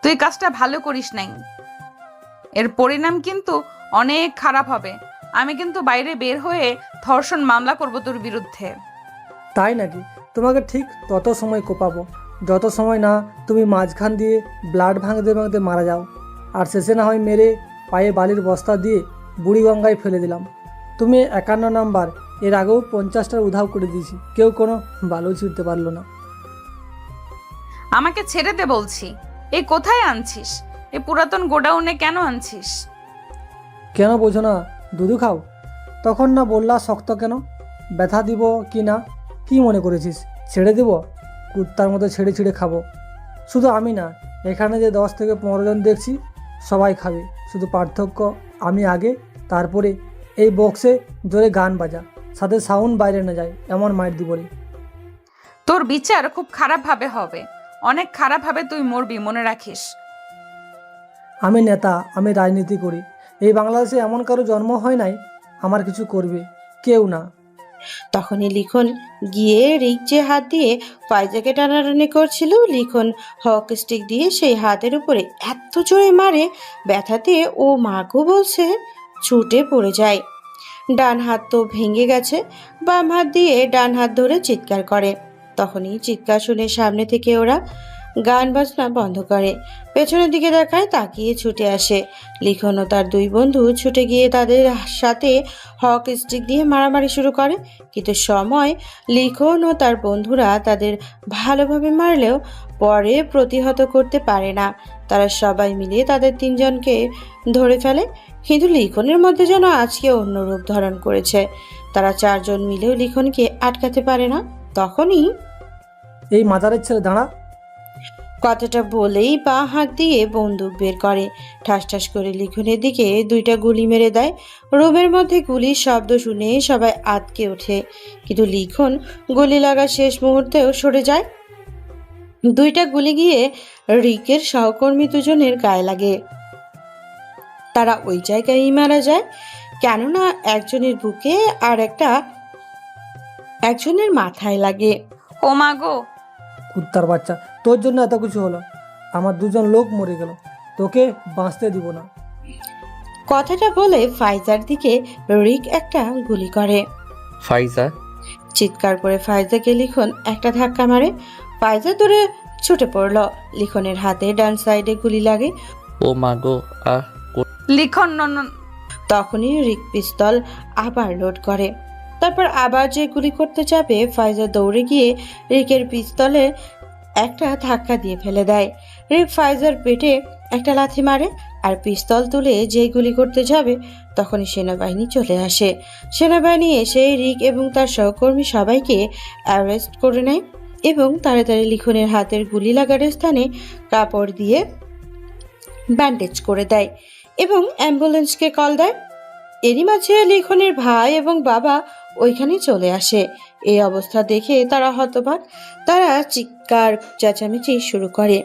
তুই কাজটা ভালো করিস নাই, এর পরিণাম কিন্তু অনেক খারাপ হবে। আমি কিন্তু বাইরে বের হয়ে ধর্ষণ মামলা করব তোর বিরুদ্ধে। তাই নাকি? তোমাকে ঠিক তত সময় কোপাবো যত সময় না তুমি মাঝখান দিয়ে ব্লাড ভাঙতে ভাঙতে মারা যাও, আর শেষে না হয় মেরে পায়ে বালির বস্তা দিয়ে বুড়িগঙ্গায় ফেলে দিলাম। তুমি 51 নাম্বার, এর আগেও 50টার উধাও করে দিয়েছি, কেউ কোনো বালু ছিঁড়তে পারলো না। আমাকে ছেড়ে দে বলছি। এই কোথায় আনছিস? এই পুরাতন গোডাউনে কেন আনছিস? কেন বোঝো না? দুধু খাও। তখন না বললা শক্ত কেন? ব্যথা দিব কি না, কি মনে করেছিস ছেড়ে দেব? কুত্তার মতো ছেড়ে ছিঁড়ে খাবো। শুধু আমি না, এখানে যে 10 থেকে 15 জন দেখছি সবাই খাবে, শুধু পার্থক্য আমি আগে, তারপরে এই বক্সে জোরে গান বাজা, সাথে সাউন্ড বাইরে না যায়, এমন মাইর দিব রে। তোর বিচার খুব খারাপভাবে হবে, অনেক খারাপভাবে তুই মরবি, মনে রাখিস। আমি নেতা, আমি রাজনীতি করি, এই বাংলাদেশে এমন কারো জন্ম হয় নাই আমার কিছু করবে, কেউ না। তখনই লিখন গিয়ে রিক যে হাত দিয়ে ফাইজাকে টানাটানি করছিল, লিখন হক স্টিক দিয়ে সেই হাতের উপরে এত জোরে মারে, ব্যথাতে ও মাগো বলছে ছুটে পড়ে যায়। ডান হাত তো ভেঙে গেছে, বাম হাত দিয়ে ডান হাত ধরে চিৎকার করে। তখনই চিৎকার শুনে সামনে থেকে ওরা গান বাজনা বন্ধ করে, পেছনের দিকে দেখায়, তাকিয়ে ছুটে আসে। লিখন ও তার 2 বন্ধু ছুটে গিয়ে তাদের সাথে হক স্টিক দিয়ে মারামারি শুরু করে। কিন্তু সময় লিখন ও তার বন্ধুরা তাদের ভালোভাবে মারলেও পরে প্রতিহত করতে পারে না। তারা সবাই মিলে তাদের 3 জনকে ধরে ফেলে, কিন্তু লিখনের মধ্যে যেন আজকে অন্য রূপ ধারণ করেছে। তারা 4 জন মিলেও লিখনকে আটকাতে পারে না। তখনই এই মাদারের ছেলে দাঁড়া। কথাটা বলেই বাঁ হাত দিয়ে বন্দুক বের করে, ঠাস ঠাস করে লিখনের দিকে 2টা গুলি মেরে দেয়। রুমের মধ্যে গুলির শব্দ শুনে সবাই আতকে ওঠে, কিন্তু লিখন গুলি লাগার শেষ মুহূর্তেও সরে যায়। 2টা গুলি গিয়ে রিকের সহকর্মী 2 জনের গায়ে লাগে। তারা ওই জায়গায়ই মারা যায়, কেননা একজনের বুকে আর একজনের মাথায় লাগে। ও মা গো! কুত্তার বাচ্চা, তোর জন্য এত কিছু হলো, আমার 2 জন লোক মরে গেল, তোকে বাঁচতে দিব না। কথাটা বলে ফাইজার দিকে রিক একটা গুলি করে। ফাইজা, চিৎকার করে ফাইজাকে লিখন একটা ধাক্কা মারে। ফাইজা দূরে ছুটে পড়ল। লিখনের হাতে ডান সাইডে গুলি লাগে। ও মা গো, আহ! লিখন তখনই রিক পিস্তল আবার লোড করে। তারপর আবার যে গুলি করতে যাবে, ফাইজা দৌড়ে গিয়ে রিকের পিস্তলে একটা ধাক্কা দিয়ে ফেলে দেয়। রিক ফাইজার পেটে একটা লাথি মারে, আর পিস্তল তুলে যেই গুলি করতে যাবে তখনই সেনাবাহিনী চলে আসে। সেনাবাহিনী এসে রিক এবং তার সহকর্মী সবাইকে অ্যারেস্ট করে নেয় এবং তাড়াতাড়ি লিখনের হাতের গুলি লাগার স্থানে কাপড় দিয়ে ব্যান্ডেজ করে দেয় এবং অ্যাম্বুলেন্সকে কল দেয়। এরই মাঝে লিখনের ভাই এবং বাবা ওইখানে চলে আসে। এই অবস্থা দেখে তারা হতবাক, তারা চিৎকার চেঁচামেচি শুরু করে।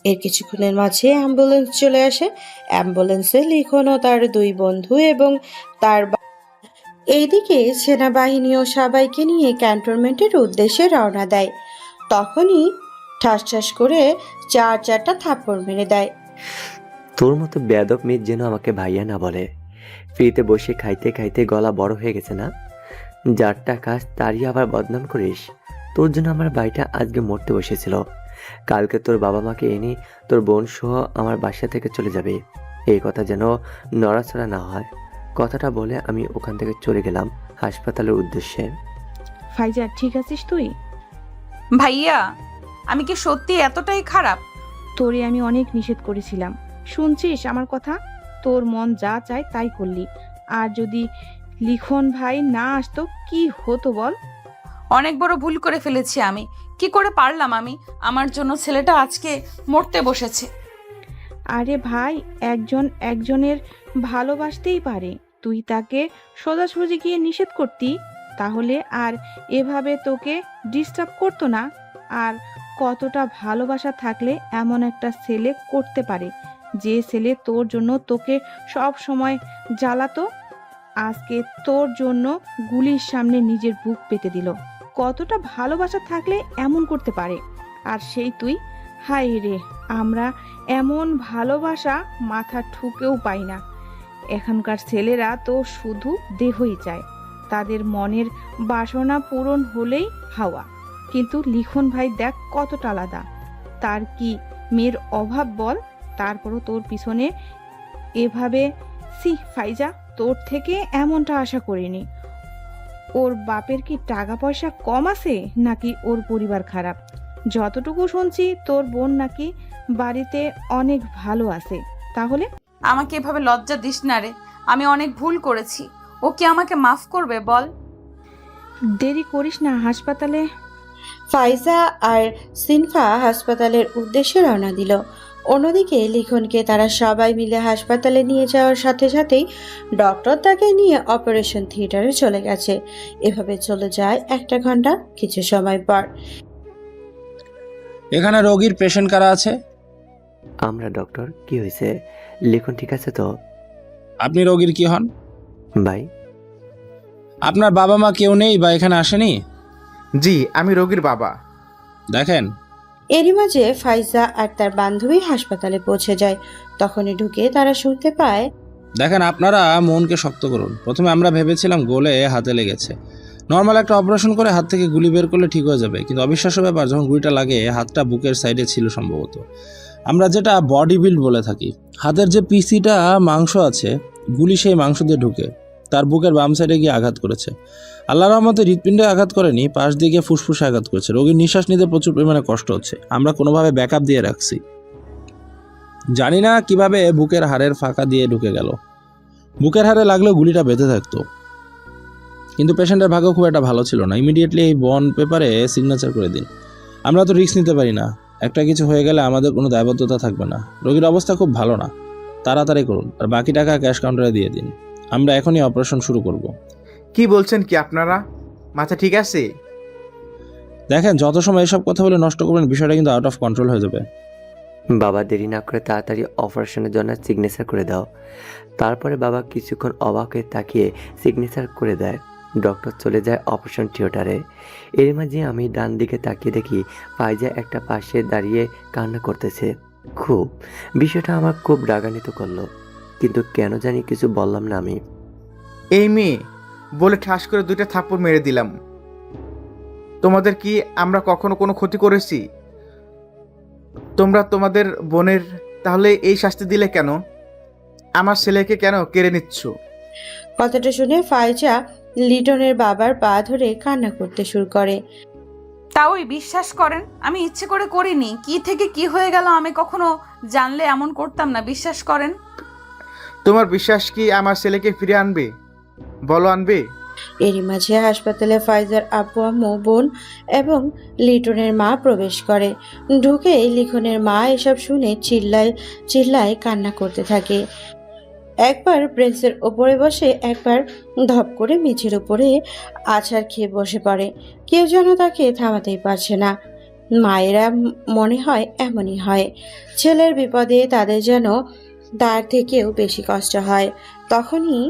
এর কিছুক্ষণের মাঝে অ্যাম্বুলেন্স চলে আসে। অ্যাম্বুলেন্সে লিখন ও তার 2 বন্ধু এবং তার এইদিকে সেনাবাহিনীও সবাইকে নিয়ে ক্যান্টনমেন্টের উদ্দেশ্যে রওনা দেয়। তখনই ঠাস ঠাস করে 4টা থাপ্পড় মেরে দেয়। তোর মতো বেয়াদব মেয়ে যেন আমাকে ভাইয়া না বলে। ফ্রিতে বসে খাইতে খাইতে গলা বড় হয়ে গেছে না? যারটা কাজ তারই আবার বদনাম করিস। তোর জন্য আমার ভাইটা আজকে মরতে বসেছিল, কালকে তোর বাবা মাকে এনে তোর বোন সহ আমার বাসা থেকে চলে যাবে, এই কথা যেন নড়াচড়া না হয়। কথাটা বলে আমি ওখান থেকে চলে গেলাম, হাসপাতালের উদ্দেশ্যে। ফাইজা ঠিক আছিস তুই? ভাইয়া আমি কি সত্যি এতটাই খারাপ? তোরে আমি অনেক নিষেধ করেছিলাম, শুনছিস আমার কথা? তোর মন যা চায় তাই করলি। আর যদি লিখন ভাই না আসতো কি হতো বল? অনেক বড় ভুল করে ফেলেছি আমি। কি করে পারলাম আমি? আমার জন্য ছেলেটা আজকে মরতে বসেছে। আরে ভাই, একজন একজনের ভালোবাসতেই পারে। তুই তাকে সোজাসুজি গিয়ে নিষেধ করতি, তাহলে আর এভাবে তোকে ডিস্টার্ব করতো না। আর কতটা ভালোবাসা থাকলে এমন একটা ছেলে করতে পারে, যে ছেলে তোর জন্য তোকে সব সময় জ্বালাতো, আজকে তোর জন্য গুলির সামনে নিজের বুক পেতে দিল। কতটা ভালোবাসা থাকলে এমন করতে পারে? আর সেই তুই? হায় রে, আমরা এমন ভালোবাসা মাথা ঠুকেও পাই না। এখনকার ছেলেরা তো শুধু দেহই চায়, তাদের মনের বাসনা পূরণ হলেই হাওয়া। কিন্তু লিখন ভাই দেখ কতটা আলাদা। তার কি মেয়ের অভাব বল? তারপরও তোর পিছনে এভাবে। ফাইজা, তোর থেকে এমনটা আশা করিনি। ওর বাপের কি টাকা পয়সা কম আছে, নাকি ওর পরিবার খারাপ? যতটুকু শুনছি তোর বোন নাকি বাড়িতে অনেক ভালো আছে। তাহলে আমাকে এভাবে লজ্জা দিস না রে। আমি অনেক ভুল করেছি। ও কি আমাকে মাফ করবে বল? দেরি করিস না, হাসপাতালে। ফাইজা আর সিনফা হাসপাতালের উদ্দেশ্যে রওনা দিল। অন্যদিকে লিখনকে তারা সবাই মিলে হাসপাতালে নিয়ে যাওয়ার সাথে সাথেই ডক্টর তাকে নিয়ে অপারেশন থিয়েটারে চলে গেছে। এভাবে চলে যায় 1 ঘন্টা। কিছু সময় পর এখানে রোগীর পেশেন্ট কারা আছে? আমরা। ডক্টর, কি হয়েছে? লিখন ঠিক আছে তো? আপনি রোগীর কি হন? ভাই। আপনার বাবা মা কেউ নেই বা এখানে আসেনি? জি, আমি রোগীর বাবা। দেখেন, এরই মাঝে ফাইজা আর তার বান্ধবী হাসপাতালে পৌঁছে যায়। তখনই ঢুকে তারা শুনতে পায়, দেখেন আপনারা মনকে শক্ত করুন। প্রথমে আমরা ভেবেছিলাম গোলে হাতে লেগেছে, নর্মাল একটা অপারেশন করে হাত থেকে গুলি বের করলে ঠিক হয়ে যাবে, কিন্তু অবিশ্বাস্য ব্যাপার, যখন গুলিটা লাগে হাতটা বুকের সাইডে ছিল সম্ভবত। আমরা যেটা বডি বিল্ড বলে থাকি, হাতের যে পিসিটা মাংস আছে, গুলি সেই মাংস দিয়ে ঢুকে তার বুকের বাম সাইডে গিয়ে আঘাত করেছে। আল্লাহর রহমতে হৃৎপিণ্ডে আঘাত করেনি, পাশ দিয়ে গিয়ে ফুসফুসে আঘাত করেছে। রোগীর নিঃশ্বাস নিতে প্রচুর পরিমাণে কষ্ট হচ্ছে। আমরা কোনোভাবে ব্যাকআপ দিয়ে রাখছি, জানি না কিভাবে বুকের হাড়ের ফাঁকা দিয়ে ঢুকে গেল। বুকের হাড়ে লাগলেও গুলিটা বেঁধে থাকতো। কিন্তু পেশেন্টের ভাগ্য খুব একটা ভালো ছিল না। ইমিডিয়েটলি এই বন্ড পেপারে সিগনেচার করে দিন। আমরা তো রিস্ক নিতে পারি না, একটা কিছু হয়ে গেলে আমাদের কোনো দায়বদ্ধতা থাকবে না। রোগীর অবস্থা খুব ভালো না, তাড়াতাড়ি করুন, আর বাকি টাকা ক্যাশ কাউন্টারে দিয়ে দিন। আমরা এখনই অপারেশন শুরু করব। কি বলছেন কি আপনারা? মাথা ঠিক আছে? দেখেন, যত সময় এসব কথা বলে নষ্ট করবেন, বিষয়টা কিন্তু আউট অফ কন্ট্রোল হয়ে যাবে। বাবা, দেরি না করে তাড়াতাড়ি অপারেশনের জন্য সিগনেচার করে দাও। তারপরে বাবা কিছুক্ষণ অবাক হয়ে তাকিয়ে সিগনেচার করে দেয়। ডক্টর চলে যায় অপারেশন থিয়েটারে। এর মাঝে আমি ডান দিকে তাকিয়ে দেখি ফাইজা একটা পাশে দাঁড়িয়ে কান্না করতেছে। বিষয়টা আমার খুব রাগান্বিত করলো, কিন্তু কেন জানি কিছু বললাম না আমি। এই মেয়ে বলে ঠাস করে 2টা থাপ্পড় মেরে দিলাম। তোমাদের কি আমরা কখনো কোনো ক্ষতি করেছি? তোমরা তোমাদের বোনের তাহলে এই শাস্তি দিলে কেন? আমার ছেলেকে কেন কেড়ে নিচ্ছ? কথাটা শুনে ফাইজা লিটনের বাবার পা ধরে কান্না করতে শুরু করে। তাওই বিশ্বাস করেন, আমি ইচ্ছে করে করিনি। কি থেকে কি হয়ে গেল আমি কখনো জানলে এমন করতাম না, বিশ্বাস করেন। তোমার বিশ্বাস কি আমার ছেলেকে ফিরে আনবে? বলো আনবে? এরই মাঝে হাসপাতালে ফাইজার আব্বু আম্মু, বোন এবং লিটনের মা প্রবেশ করে। ঢুকে লিখনের মা এসব শুনে চিল্লায় কান্না করতে থাকে। একবার ব্রেঞ্চের ওপরে বসে, একবার ধপ করে মেঝের উপরে আছাড় খেয়ে বসে পড়ে। কেউ যেন তাকে থামাতেই পারছে না। মায়েরা মনে হয় এমনই হয়, ছেলের বিপদে তাদের যেন তার থেকেও বেশি কষ্ট হয়। তখনই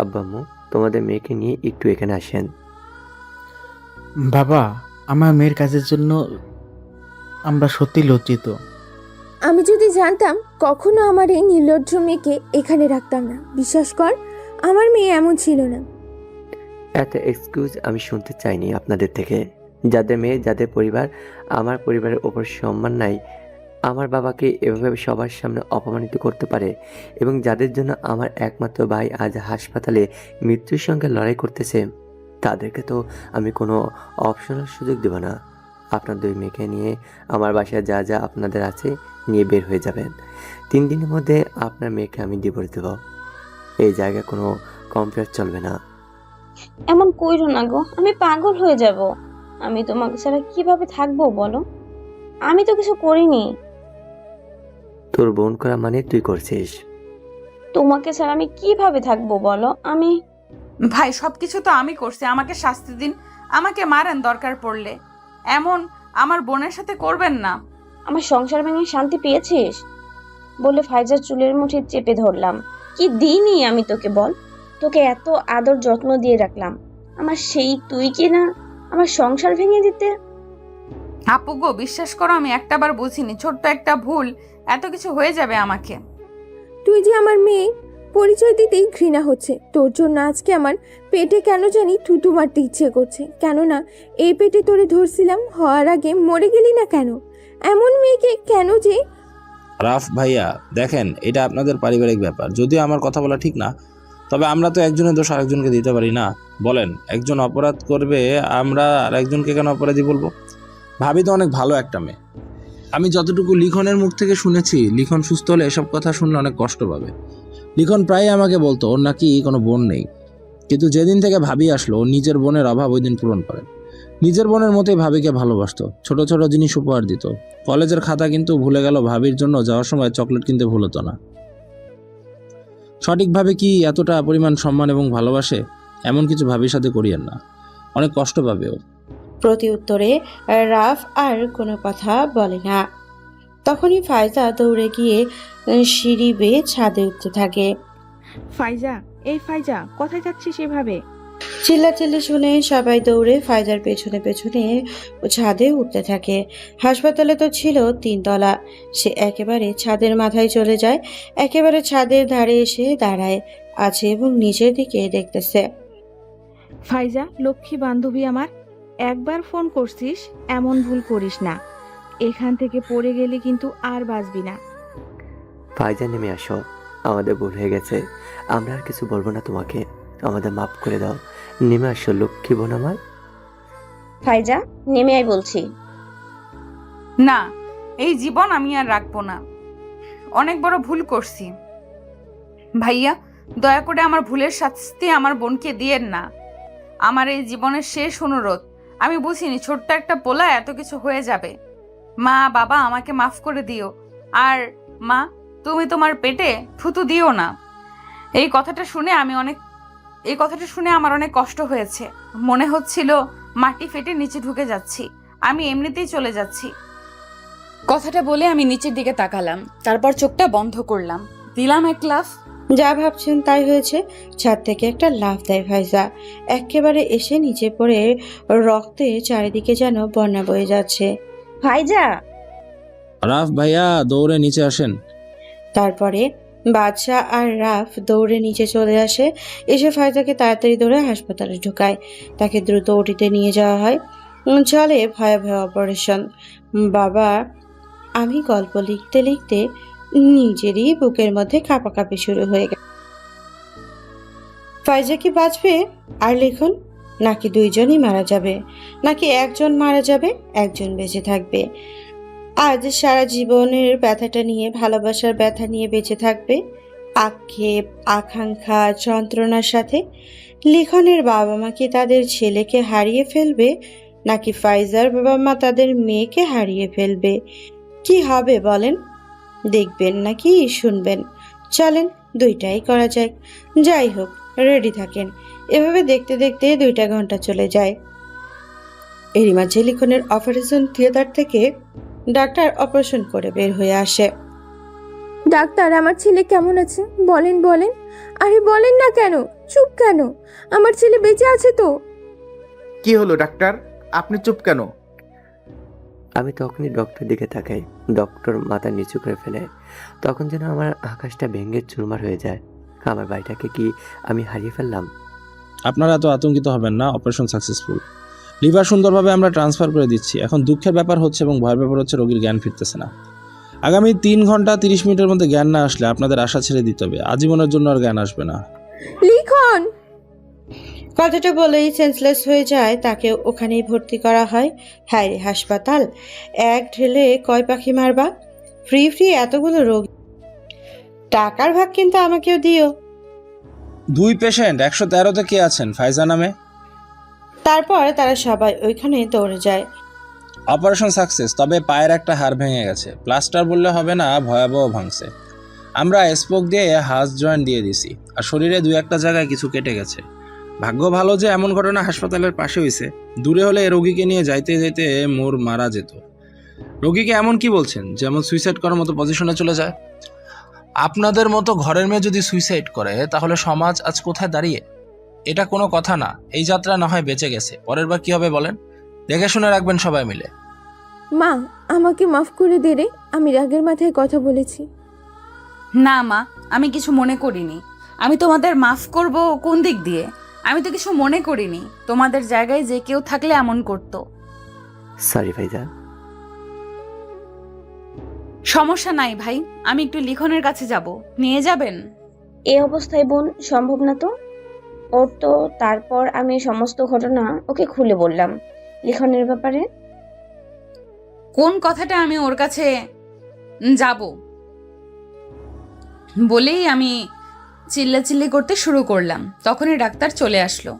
আব্বাম্মু, তোমাদের মেয়েকে নিয়ে একটু এখানে আসেন। বাবা, আমার মেয়ের কাজের জন্য আমরা সত্যি লজ্জিত। আমি যদি জানতাম কখনো আমার এই নির্লজ্জ মেয়েকে এখানে রাখতাম না। বিশ্বাস কর, আমার মেয়ে এমন ছিল না। এত এক্সকিউজ আমি শুনতে চাইনি আপনাদের থেকে। যাদের মেয়ে, যাদের পরিবার আমার পরিবারের ওপর সম্মান নাই, আমার বাবাকে এভাবে সবার সামনে অপমানিত করতে পারে এবং যাদের জন্য আমার একমাত্র ভাই আজ হাসপাতালে মৃত্যুর সঙ্গে লড়াই করতেছে, তাদেরকে তো আমি কোনো অপশনাল সুযোগ দেব না। আপনার 2 মেয়েকে নিয়ে আমার বাসায় যা যা আপনাদের আছে নিয়ে বের হয়ে যাবেন। 3 দিনের মধ্যে আপনার মেয়েকে আমি ডিভোর্স দেব। এই জায়গায় কোনো কম্পেয়ার চলবে না। এমন কইরো না গো, আমি পাগল হয়ে যাব। আমি তোমাকে ছাড়া কিভাবে থাকবো বলো? আমি তো কিছু করিনি। তোর বোন করা মানে তুই করছিস। তোমাকে ছাড়া আমি কিভাবে থাকবো বলো? আমি ভাই সবকিছু তো আমি করছি, আমাকে শাস্তি দিন, আমাকে মারেন দরকার পড়লে, এমন আমার বোনের সাথে করবেন না। আমার সংসার ভেঙে শান্তি পেয়েছিস বলে ফাইজার চুলের মুঠি চেপে ধরলাম। কি দিইনি আমি তোকে বল? তোকে এত আদর যত্ন দিয়ে রাখলাম, আমার সেই তুই কি না আমার সংসার ভেঙে দিতে? আপু গো, বিশ্বাস করো আমি একটাবার বুঝিনি, ছোট্ট একটা ভুল এত কিছু হয়ে যাবে আমাকে। তুই যে আমার মেয়ে, পরিচয় দিতেই ঘৃণা হচ্ছে। তোর জন্য আজকে আমার পেটে কেন জানি থুতু মারতে ইচ্ছে করছে। কেননা এই পেটে তোরে ধরছিলাম, হওয়ার আগে মরে গেলি না কেন? এমন মেয়েকে কেন যে। রাফ ভাইয়া দেখেন, এটা আপনাদের পারিবারিক ব্যাপার। যদিও আমার কথা বলা ঠিক না, তবে আমরা তো একজনের দোষ আরেকজনকে দিতে পারি না। বলেন, একজন অপরাধ করবে, আমরা আর একজনকে কেন অপরাধী বলবো? ভাবি তো অনেক ভালো একটা মেয়ে। আমি যতটুকু লিখনের মুখ থেকে শুনেছি, লিখন সুস্থ হলে এসব কথা শুনলে অনেক কষ্ট পাবে। লিখন প্রায় আমাকে বলতো ওর নাকি কোনো বোন নেই, কিন্তু যেদিন থেকে ভাবি আসলো ওর নিজের বোনের অভাব ওই দিন পূরণ করেন। নিজের বোনের মতোই ভাবিকে ভালোবাসতো, ছোট ছোট জিনিস উপহার দিত। কলেজের খাতা কিন্তু ভুলে গেল, ভাবির জন্য যাওয়ার সময় চকলেট কিনতে ভুল হতো না। সঠিকভাবে কি এতটা পরিমাণ সম্মান এবং ভালোবাসে? এমন কিছু ভাবির সাথে করিয়েন না, অনেক কষ্ট পাবে ও। প্রতি উত্তরে রাফ আর কোনো কথা বলে না। তখনই ফায়জা দৌড়ে গিয়ে সিঁড়ি বেয়ে ছাদে উঠতে থাকে। ফাইজা, এই ফাইজা, কোথায় যাচ্ছিস এভাবে? চিল্লাচিল্লি শুনে সবাই দৌড়ে ফায়জার পেছনে পেছনে ছাদে উঠতে থাকে। হাসপাতালে তো ছিল 3 তলা। সে একেবারে ছাদের মাথায় চলে যায়, একেবারে ছাদের ধারে এসে দাঁড়ায় আছে এবং নিচের দিকে দেখতেছে। ফাইজা, লক্ষ্মী বান্ধবী আমার, একবার ফোন করছিস, এমন ভুল করিস না। এখান থেকে পড়ে গেলে কিন্তু আর বাঁচবি না। ফাইজা, নেমে আসো, আমাদের ভুল হয়ে গেছে। আমরা আর কিছু বলবো না তোমাকে, আমাদের মাফ করে দাও। নেমে আসো লক্ষ্মী বোন আমার। ফাইজা, নেমে আয় বলছি। না, এই জীবন আমি আর রাখবো না, অনেক বড় ভুল করছি। ভাইয়া, দয়া করে আমার ভুলের শাস্তি আমার বোনকে দিয়েন না। আমার এই জীবনের শেষ অনুরোধ, আমি বুঝিনি ছোট্ট একটা পোলা এত কিছু হয়ে যাবে। মা বাবা, আমাকে মাফ করে দিও। আর মা, তুমি তোমার পেটে থুতু দিও না। এই কথাটা শুনে আমার অনেক কষ্ট হয়েছে। মনে হচ্ছিল মাটি ফেটে নিচে ঢুকে যাচ্ছি, আমি এমনিতেই চলে যাচ্ছি। কথাটা বলে আমি নিচের দিকে তাকালাম, তারপর চোখটা বন্ধ করলাম, দিলাম এক লাফ। যা ভাবছেন তাই হয়েছে। ছাদ থেকে একটা লাফ দেয় ফাইজা, একেবারে এসে নিচে পড়ে রক্তে চারিদিকে যেন বন্যা বয়ে যাচ্ছে। ফাইজা! রাফ ভাইয়া, দৌড়ে নিচে আসেন। তারপরে বাদশা আর রাফ দৌড়ে নিচে চলে আসে, এসে ফায়জাকে তাড়াতাড়ি দৌড়ে হাসপাতালে ঢুকায়। তাকে দ্রুত ওটিতে নিয়ে যাওয়া হয়। চলে ভয়াবহ অপারেশন। বাবা, আমি গল্প লিখতে লিখতে নিজেরই বুকের মধ্যে কাঁপাকাঁপি শুরু হয়ে গেল। ফাইজা কি বাঁচবে আর লিখন, নাকি দুইজনই মারা যাবে, নাকি একজন মারা যাবে একজন বেঁচে থাকবে? আজ সারা জীবনের ব্যথাটা নিয়ে, ভালোবাসার ব্যথা নিয়ে বেঁচে থাকবে, আক্ষেপ, আকাঙ্ক্ষা, যন্ত্রণার সাথে। লিখনের বাবা মা কি তাদের ছেলেকে হারিয়ে ফেলবে, নাকি ফাইজার বাবা মা তাদের মেয়েকে হারিয়ে ফেলবে? কি হবে বলেন? দেখবেন নাকি শুনবেন? চলেন, দুইটাই করা যাক। যাই হোক, রেডি থাকেন। এভাবে দেখতে দেখতে 2টা ঘন্টা চলে যায়। এরই মাঝে লিখনের অপারেশন থিয়েটার থেকে ডাক্তার অপারেশন করে বের হয়ে আসে। ডাক্তার, আমার ছেলে কেমন আছে? বলেন বলেন। আরে বলেন না কেন, চুপ কেন? আমার ছেলে বেঁচে আছে তো? কি হলো ডাক্তার, আপনি চুপ কেন? আমি তখনই ডক্টর দিকে তাকাই। ডক্টর মাথা নিচু করে ফেলে। তখন যেন আমার আকাশটা ভেঙে চুরমার হয়ে যায়। আমার বাড়িটাকে কি আমি হারিয়ে ফেললাম? আপনারা তো আতঙ্কিত হবেন না, অপারেশন সাকসেসফুল। লিভার সুন্দরভাবে আমরা ট্রান্সফার করে দিচ্ছি। এখন দুঃখের ব্যাপার হচ্ছে এবং ভয়ের ব্যাপার হচ্ছে রোগীর জ্ঞান ফিরতেছে না। আগামী 3 ঘন্টা 30 মিনিটের মধ্যে জ্ঞান না আসলে আপনাদের আশা ছেড়ে দিতে হবে। আজীবনের জন্য আর জ্ঞান আসবে না। লিখন! কথাটা বলেই সেন্সলেস হয়ে যায়, তাকে ওখানেই ভর্তি করা হয়। হায় রে হাসপাতাল, এক ঢেলে কয় পাখি মারবা? ফ্রি ফ্রি এতগুলো রোগ, টাকার ভাগ কিন্তু আমাকেও দিও। 2 পেশেন্ট 113-তে কে আছেন ফাইজা নামে? তারপর তারা সবাই ওইখানে দৌড়ে যায়। অপারেশন সাকসেস, তবে পায়ের একটা হাড় ভেঙে গেছে। প্লাস্টার বললে হবে না, ভয়াবহ ভাঙছে। আমরা স্পোক দিয়ে হাজ জয়েন্ট দিয়ে দিছি, আর শরীরে 2-1টা জায়গায় কিছু কেটে গেছে। ভাগ্য ভালো যে এমন ঘটনা হাসপাতালের পাশে হয়েছে। দূরে হলে রোগীকে নিয়ে যাইতে যাইতে মোর মারা যেত। রোগীকে এমন কি বলছেন যেমন সুইসাইড করার মতো পজিশনে চলে যায়? আপনাদের মতো ঘরের মেয়ে যদি সুইসাইড করে তাহলে সমাজ আজ কোথায় দাঁড়িয়ে? এটা কোনো কথা না। এই যাত্রা না হয় বেঁচে গেছে, পরের বার কি হবে বলেন? দেখে শুনে রাখবেন সবাই মিলে। মা, আমাকে মাফ করে দে রে, আমি রাগের মাথায় কথা বলেছি। না মা, আমি কিছু মনে করিনি। আমি তোমাদের মাফ করব কোন দিক দিয়ে? আমি তো কিছু মনে করিনি। তোমাদের জায়গায় যে কেউ থাকলে এমন করতো। সরি ফাইজা। সমস্যা নাই ভাই, আমি একটু লিখনের কাছে যাব, নিয়ে যাবেন? এই অবস্থায় বোন সম্ভব না তো ওর তো। তারপর আমি সমস্ত ঘটনা ওকে খুলে বললাম লিখনের ব্যাপারে। কোন কথাটা আমি ওর কাছে যাব বলেই আমি চিল্লাচিল্লি করতে শুরু করলাম, তখনই ডাক্তার চলে আসলো।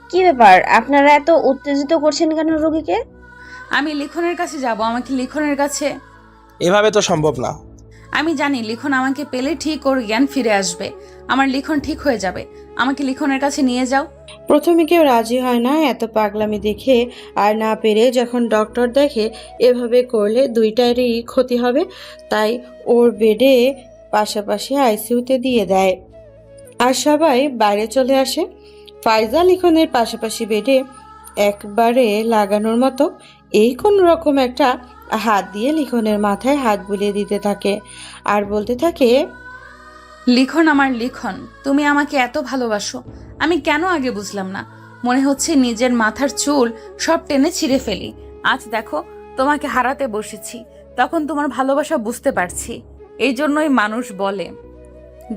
কি ব্যাপার, আপনারা এত উত্তেজিত করছেন কেন রোগীকে? আমি লিখনের কাছে যাব, আমাকে লিখনের কাছে। এভাবে তো সম্ভব না। আমি জানি লিখন আমাকে পেলে ঠিক ওর জ্ঞান ফিরে আসবে, আমার লিখন ঠিক হয়ে যাবে। আমাকে লিখনের কাছে নিয়ে যাও। প্রথমে কেউ রাজি হয় না এত পাগলামি দেখে, আর না পেরে যখন ডক্টর দেখে এভাবে করলে দুইটারই ক্ষতি হবে, তাই ওর বেডে পাশাপাশি আইসিইউতে দিয়ে দেয়। আর সবাই বাইরে চলে আসে। ফাইজা লিখনের পাশাপাশি বেডে একবারে লাগানোর মতো এই কোন রকম একটা হাত দিয়ে লিখনের মাথায় হাত বুলিয়ে দিতে থাকে আর বলতে থাকে, লিখন আমার লিখন, তুমি আমাকে এত ভালোবাসো, আমি কেন আগে বুঝলাম না? মনে হচ্ছে নিজের মাথার চুল সব টেনে ছিঁড়ে ফেলি। আজ দেখো তোমাকে হারাতে বসেছি, তখন তোমার ভালোবাসা বুঝতে পারছি। এই জন্যই মানুষ বলে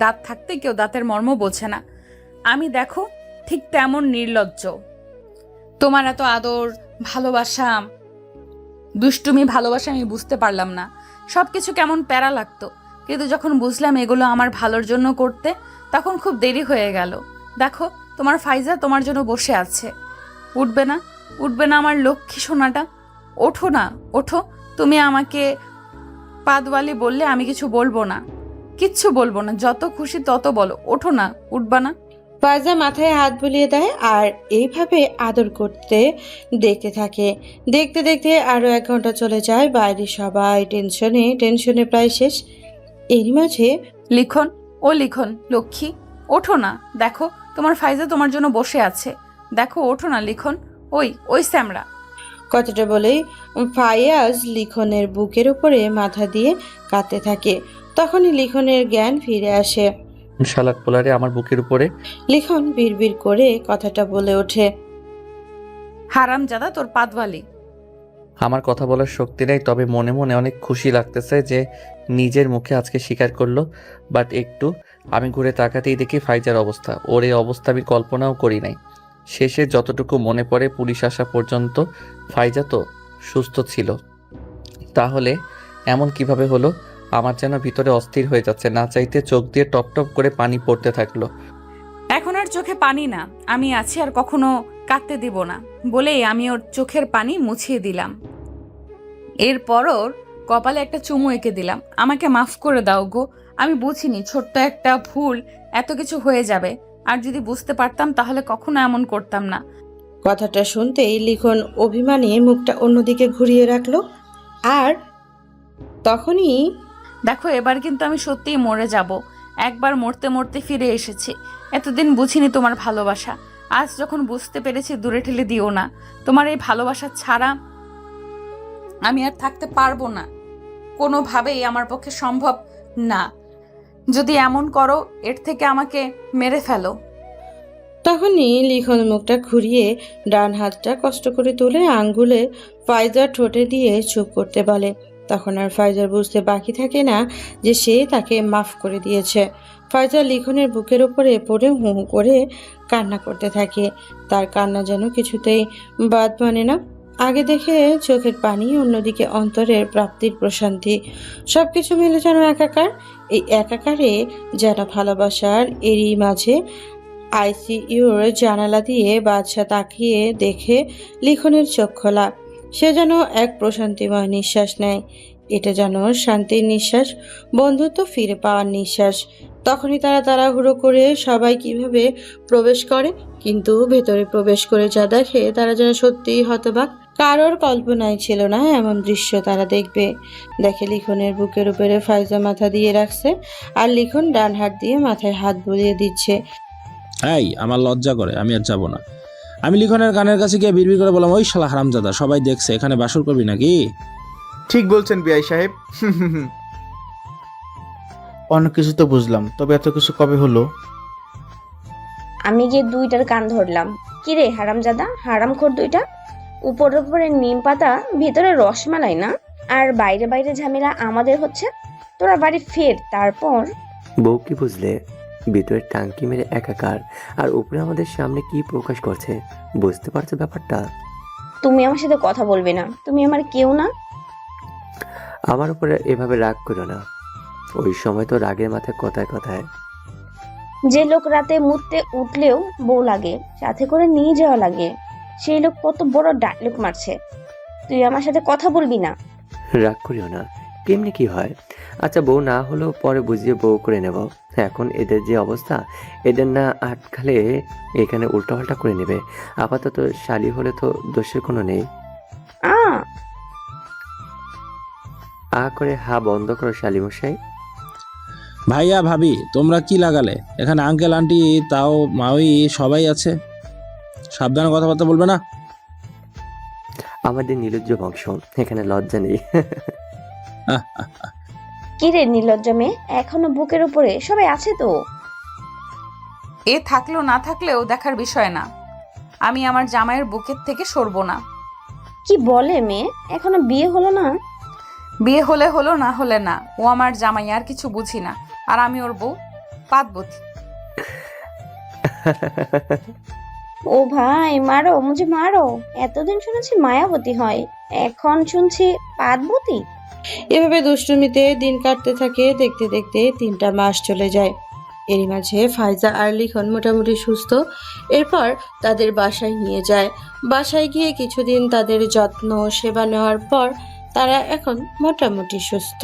দাঁত থাকতে কেউ দাঁতের মর্ম বোঝে না। আমি দেখো ঠিক তেমন নির্লজ্জ। তোমার এত আদর, ভালোবাসা, দুষ্টুমি, ভালোবাসা আমি বুঝতে পারলাম না। সবকিছু কেমন প্যারা লাগতো, কিন্তু যখন বুঝলাম এগুলো আমার ভালোর জন্য করতে, তখন খুব দেরি হয়ে গেল। দেখো তোমার ফাইজা তোমার জন্য বসে আছে। উঠবে না? উঠবে না আমার লক্ষ্মী সোনাটা? ওঠো না, ওঠো। তুমি আমাকে পাদওয়ালি বললে আমি কিছু বলবো না, কিচ্ছু বলবো না, যত খুশি তত বলো। ওঠো না, উঠবা না? ফাইজা মাথায় হাত বুলিয়ে দেয় আর এইভাবে আদর করতে দেখতে থাকে। দেখতে দেখতে আরো 1 ঘন্টা চলে যায়। বাইরে সবাই টেনশনে প্রায় শেষ। এরই মাঝে লিখন, ও লিখন লক্ষ্মী, ওঠো না। দেখো তোমার ফাইজা তোমার জন্য বসে আছে। দেখো, ওঠো না লিখন। ওই স্যামরা। কথাটা বলেই ফায়াজ লিখনের বুকের উপরে মাথা দিয়ে কাঁদতে থাকে। তখনই লিখনের জ্ঞান ফিরে আসে। শালাক পোলারে আমার বুকের উপরে। লিখন বিড়বিড় করে কথাটা বলে ওঠে, হারামজাদা তোর পাদওয়ালি। আমার কথা বলার শক্তি নেই, তবে মনে মনে অনেক খুশি লাগতেছে যে নিজের মুখে আজকে স্বীকার করলো। বাট একটু আমি ঘুরে তাকাতেই দেখি ফাইজার অবস্থা। ওর এই অবস্থা আমি কল্পনাও করি নাই। শেষে যতটুকু মনে পড়ে পুলিশ আসা পর্যন্ত ফাইজা তো সুস্থ ছিল। তাহলে এমন কিভাবে হলো? আমার যেন ভিতরে অস্থির হয়ে যাচ্ছে, না চাইতে চোখ দিয়ে টপ টপ করে পানি পড়তে থাকলো। এখন আর চোখে পানি না, আমি আছি আর কখনো কাঁদতে দিব না বলেই আমি ওর চোখের পানি মুছিয়ে দিলাম। এরপর ওর কপালে একটা চুমু এঁকে দিলাম। আমাকে মাফ করে দাও গো, আমি বুঝিনি ছোট্ট একটা ভুল এত কিছু হয়ে যাবে। আর যদি বুঝতে পারতাম তাহলে কখনো এমন করতাম না। কথাটা শুনতেই লিখন অভিমানে মুখটা অন্যদিকে ঘুরিয়ে রাখলো। আর তখনই দেখো এবার কিন্তু আমি সত্যিই মরে যাব। একবার মরতে মরতে ফিরে এসেছি। এতদিন বুঝিনি তোমার ভালোবাসা, আজ যখন বুঝতে পেরেছি দূরে ঠেলে দিও না। তোমার এই ভালোবাসা ছাড়া আমি আর থাকতে পারবো না, কোনোভাবেই আমার পক্ষে সম্ভব না। যদি এমন করো এর থেকে আমাকে মেরে ফেলো। তখনই লিখন মুখটা ঘুরিয়ে ডান হাতটা কষ্ট করে তুলে আঙ্গুলে ফাইজার ঠোঁটে দিয়ে চুপ করতে বলে। তখন আর ফাইজার বুঝতে বাকি থাকে না যে সে তাকে মাফ করে দিয়েছে। ফাইজা লিখনের বুকের উপরে পড়ে হু হু করে কান্না করতে থাকে। তার কান্না যেন কিছুতেই বাদ মানে না। আগে দেখে চোখের পানি, অন্যদিকে অন্তরের প্রাপ্তির প্রশান্তি, সবকিছু মিলে যেন একাকার। এই একাকারে যেন ভালোবাসার এরই মাঝে আইসিইউর জানালা দিয়ে বাদশা তাকিয়ে দেখে লিখনের চোখ খোলা। সে যেন এক প্রশান্তিময় নিঃশ্বাস নেয়। এটা যেন শান্তির নিঃশ্বাস, বন্ধুত্ব ফিরে পাওয়ার নিঃশ্বাস। তখনই তারা তাড়াহুড়ো করে সবাই কিভাবে প্রবেশ করে, কিন্তু ভেতরে প্রবেশ করে যা দেখে তারা যেন সত্যিই হতবাক। কারোর কল্পনায় ছিল না এমন দৃশ্য তারা দেখবে। দেখে লিখনের বুকের উপরে ফাইজা মাথা দিয়ে রাখছে, আর লিখন ডান হাত দিয়ে মাথায় হাত বুলিয়ে দিচ্ছে। এই আমার লজ্জা করে, আমি আর যাবো না। আমি লিখনের কানের কাছে গিয়ে বিড়বিড় করে বললাম, ওই শালা হারামজাদা, সবাই দেখছে, এখানে বাসর করবি নাকি? ঠিক বলছেন বিআই সাহেব। অনেক কিছু তো বুঝলাম, তবে এত কিছু কবে হলো? আমি গিয়ে দুইটার কান ধরলাম। কিরে হারামজাদা, হারামখোর দুইটা! উপরে উপরে নিম পাতা, ভিতরে রসমালাই না? আর বাইরে বাইরে ঝামেলা আমাদের হচ্ছে। তোরা বাড়ি ফের, তারপর। বউ কি বুঝলে? ভিতরে টাঙ্কি মেরে একাকার, আর উপরে আমাদের সামনে কি প্রকাশ করছে, বুঝতে পারছো ব্যাপারটা? তুমি আমার সাথে কথা বলবে না, তুমি আমার কেউ না। আমার উপরে এভাবে রাগ করো না। ওই সময় তো রাগের মাথায় কথায় কথায়। যে লোক রাতে মুততে উঠলেও বউ লাগে, সাথে করে নিয়ে যাওয়া লাগে, সেই লোক কত বড় ডায়লগ মারছে। তুই আমার সাথে কথা বলবি না। রাগ করিও না, কেমনি কি হয়? আচ্ছা, বউ না হলেও পরে বুঝিয়ে বউ করে নেব। এখন এদের যে অবস্থা, এদের না আটকালে এখানে উল্টাপাল্টা করে নেবে। আপাতত শালি হলে তো দোষের কোনো নেই। আ আ করে হা বন্ধ করো শালিমশাই। ভাইয়া ভাবি, তোমরা কি লাগালে এখানে? আঙ্কেল আন্টি তাও মাওই সবাই আছে, সাবধানে কথাবার্তা বলবে না? আমাদের নির্লজ্জ বংশ, এখানে লজ্জা নেই। কিরে নির্লজ্জ মেয়ে, এখনো বুকের উপরে সবাই আছে তো? এ থাকলেও না থাকলেও দেখার বিষয় না। আমি আমার জামাইয়ের বুকের থেকে সরবো না। কি বলে মেয়ে, এখনো বিয়ে হলো না? বিয়ে হলে হলো, না হলে না। ও আমার জামাই, আর কিছু বুঝি না। আর আমি ওর বউ, পাতবতী। ও ভাই, মারো মুঝে মারো। এতদিন শুনেছি মায়াবতী হয়, এখন শুনছি পাদবতী। এভাবে দুষ্টুমিতে দিন কাটতে থাকে। দেখতে দেখতে 3টা মাস চলে যায়। এরই মাঝে ফাইজা আর লিখন মোটামুটি সুস্থ। এরপর তাদের বাসায় নিয়ে যায়। বাসায় গিয়ে কিছুদিন তাদের যত্ন সেবা নেওয়ার পর তারা এখন মোটামুটি সুস্থ।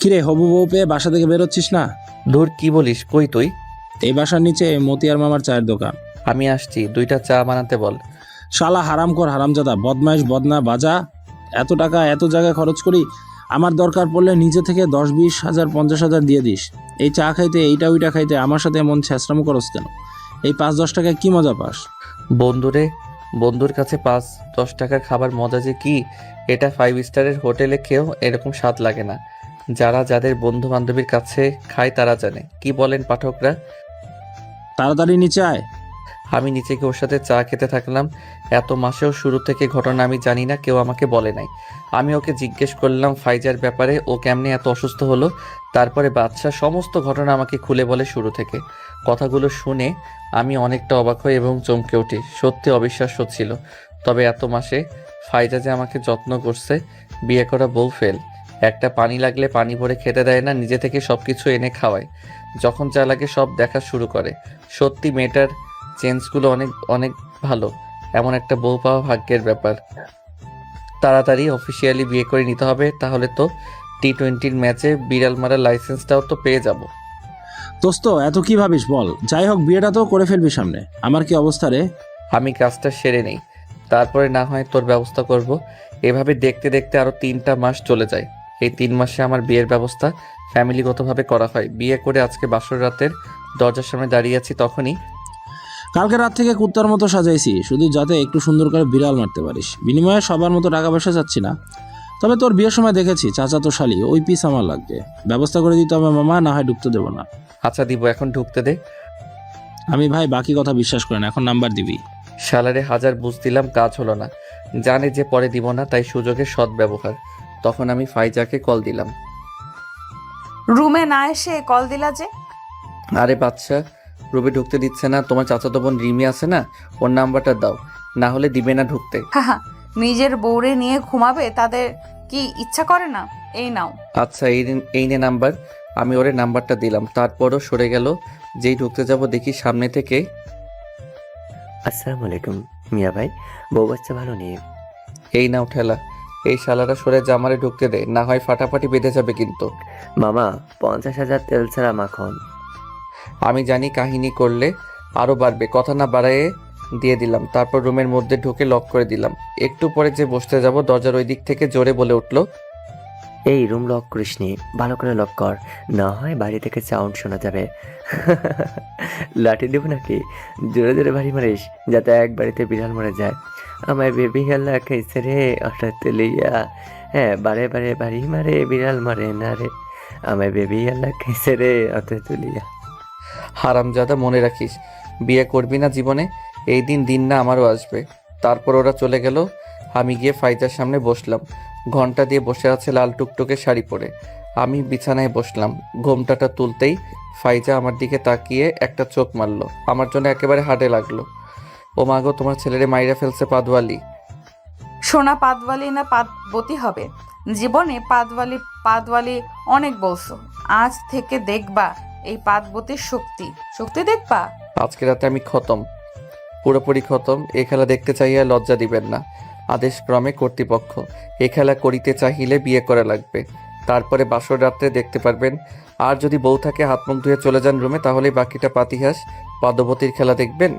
কিরে হবু বউ পেয়ে বাসা থেকে বেরোচ্ছিস না? ধুর, কি বলিস? কই তুই? এই বাসার নিচে মতিয়ার মামার চায়ের দোকান। আমি আসছি, 2টা চা বানাতে বল। শালা হারামখোর হারামজাদা, বদমাইশ বদনা বাজা। এত টাকা এত জায়গায় খরচ করি, আমার দরকার পড়লে নিজে থেকে 10-20 হাজার 50 হাজার দিয়ে দিস। এই চা খাইতে, এইটা ওইটা খাইতে আমার সাথে এমন ছ্যাঁচড়ামো করস কেন? এই 5-10 টাকায় কি মজা পাস? বন্ধুরে, বন্ধুর কাছে 5-10 টাকার খাবার মজা যে কি, এটা 5 স্টারের হোটেলে খেয়েও এরকম স্বাদ লাগে না। যারা যাদের বন্ধু বান্ধবীর কাছে খায় তারা জানে। কি বলেন পাঠকরা? তাড়াতাড়ি নিচে আয়। আমি নিচে গিয়ে ওর সাথে চা খেতে থাকলাম। এত মাসেও শুরু থেকে ঘটনা আমি জানি না, কেউ আমাকে বলে নাই। আমি ওকে জিজ্ঞেস করলাম ফাইজার ব্যাপারে, ও কেমনে এত অসুস্থ হলো। তারপরে বাদশা সমস্ত ঘটনা আমাকে খুলে বলে শুরু থেকে। কথাগুলো শুনে আমি অনেকটা অবাক হই এবং চমকে উঠি। সত্যি অবিশ্বাস্য ছিল। তবে এত মাসে ফাইজা যে আমাকে যত্ন করছে, বিয়ে করা বউ ফেল। একটা পানি লাগলে পানি ভরে খেতে দেয় না, নিজে থেকে সব কিছু এনে খাওয়ায়। যখন যা লাগে সব দেখা শুরু করে। সত্যি মেয়েটার চেঞ্জগুলো অনেক অনেক ভালো। এমন একটা বউ পাওয়া ভাগ্যের ব্যাপার। তাড়াতাড়ি অফিসিয়ালি বিয়ে করে নিতে হবে, তাহলে তো T20 ম্যাচে বিড়াল মারার লাইসেন্সটাও তো পেয়ে যাব। দোস্ত, এত কি ভাবিস বল? যাই হোক, বিয়েটা তো করে ফেলবি সামনে। আমার কি অবস্থা রে? আমি কাজটা সেরে নেই, তারপরে না হয় তোর ব্যবস্থা করব। এভাবে দেখতে দেখতে আরও 3টা মাস চলে যায়। এই 3 মাসে আমার বিয়ের ব্যবস্থা ফ্যামিলিগতভাবে করা হয়। বিয়ে করে আজকে বাসর রাতের দরজার সামনে দাঁড়িয়ে আছি, তখনই কালকে রাত থেকে কুত্তার মতো সাজাইছি, শুধু যাতে একটু সুন্দর করে বিড়াল মারতে পারিস। বিনিময়ে সবার মতো টাকা পয়সা চাচ্ছি না। তবে তোর বিয়ের সময় দেখেছি চাচা তো শালি, ওই পিস আমার লাগবে। ব্যবস্থা করে দিতে হবে মামা, না হয় ঢুকতে দেবো না। আচ্ছা দিব, এখন ঢুকতে দে। আমি ভাই বাকি কথা বিশ্বাস করি না, এখন নাম্বার দিবি। শালারে হাজার বুঝ দিলাম, কাজ হলো না। জানে যে পরে দিব না, তাই সুযোগের সদ্ব্যবহার। তখন আমি ফাইজাকে কল দিলাম। রুমে না এসে কল দিলা যে? আরে বাচ্চা, রুমে ঢুকতে দিচ্ছে না। তোমার চাচাতো বোন রিমি আছে না, ওর নাম্বারটা দাও, না হলে দিবে না ঢুকতে। হাহা, নিজের বউরে নিয়ে ঘুমাবে, তাদের কি ইচ্ছা করে না? এই নাও। আচ্ছা, এই নে নাম্বার। আমি ওরে নাম্বারটা দিলাম, তারপরও সরে গেল। যেই ঢুকতে যাব দেখি সামনে থেকে, আসসালামু আলাইকুম মিয়া ভাই, বউ বাচ্চা ভালো নেই? এই নাও ঠেলা। এই শালারা সরে জামারে ঢুকতে দে, না হয় ফাটাফাটি বেঁধে যাবে কিন্তু। মামা 50,000 তেল ছাড়া মাখন। আমি জানি কাহিনী করলে আরও বাড়বে, কথা না বাড়ায়ে দিয়ে দিলাম। তারপর রুমের মধ্যে ঢুকে লক করে দিলাম। একটু পরে যে বসতে যাব, দরজার ওই দিক থেকে জোরে বলে উঠলো, এই রুম লক করিসনি, ভালো করে লক কর, না হয় বাড়ি থেকে সাউন্ড শোনা যাবে। লাঠি দেবো নাকি? জোরে জোরে বাড়ি মারিস যাতে এক বাড়িতে বিড়াল মরে যায়। আমায় বেবি হেলা খাইছে রে হঠাৎ তুলিয়া, হ্যাঁ বারে বারে বাড়ি মারে বিড়াল মারে না রে, আমায় বেবি হেলা খাইছে রে অত তুলিয়া। হারামজাদা, মনে রাখিস, বিয়ে করবি না জীবনে, এই দিন না আমারও আসবে। তারপর ওরা চলে গেল। আমি গিয়ে ফাইজার সামনে বসলাম। ঘন্টা দিয়ে বসে আছে লাল টুকটুকে শাড়ি পরে। আমি বিছানায় বসলাম। ঘোমটাটা তুলতেই ফাইজা আমার দিকে তাকিয়ে একটা চোখ মারলো। আমার জন্য একেবারে হাটে লাগলো। ও মাগো, তোমার ছেলেরে মাইরা ফেলছে পাদওয়ালি। সোনা পাতওয়ালি না পাতবতী হবে? জীবনে পাতওয়ালি অনেক বলছো, আজ থেকে দেখবা এই পাতবতীর শক্তি দেখবা। আজকে রাতে আমি খতম, পুরোপুরি খতম। এ খেলা দেখতে চাইয়া লজ্জা দিবেন না। আদেশক্রমে কর্তৃপক্ষ। এ খেলা করিতে চাহিলে বিয়ে করা লাগবে, তারপরে বাসর রাত্রে দেখতে পারবেন। আর যদি বউ থাকে হাত মুখ ধুয়ে চলে যান রুমে, তাহলেই বাকিটা পাতিহাস। পদ্মবতীর খেলা দেখবেন,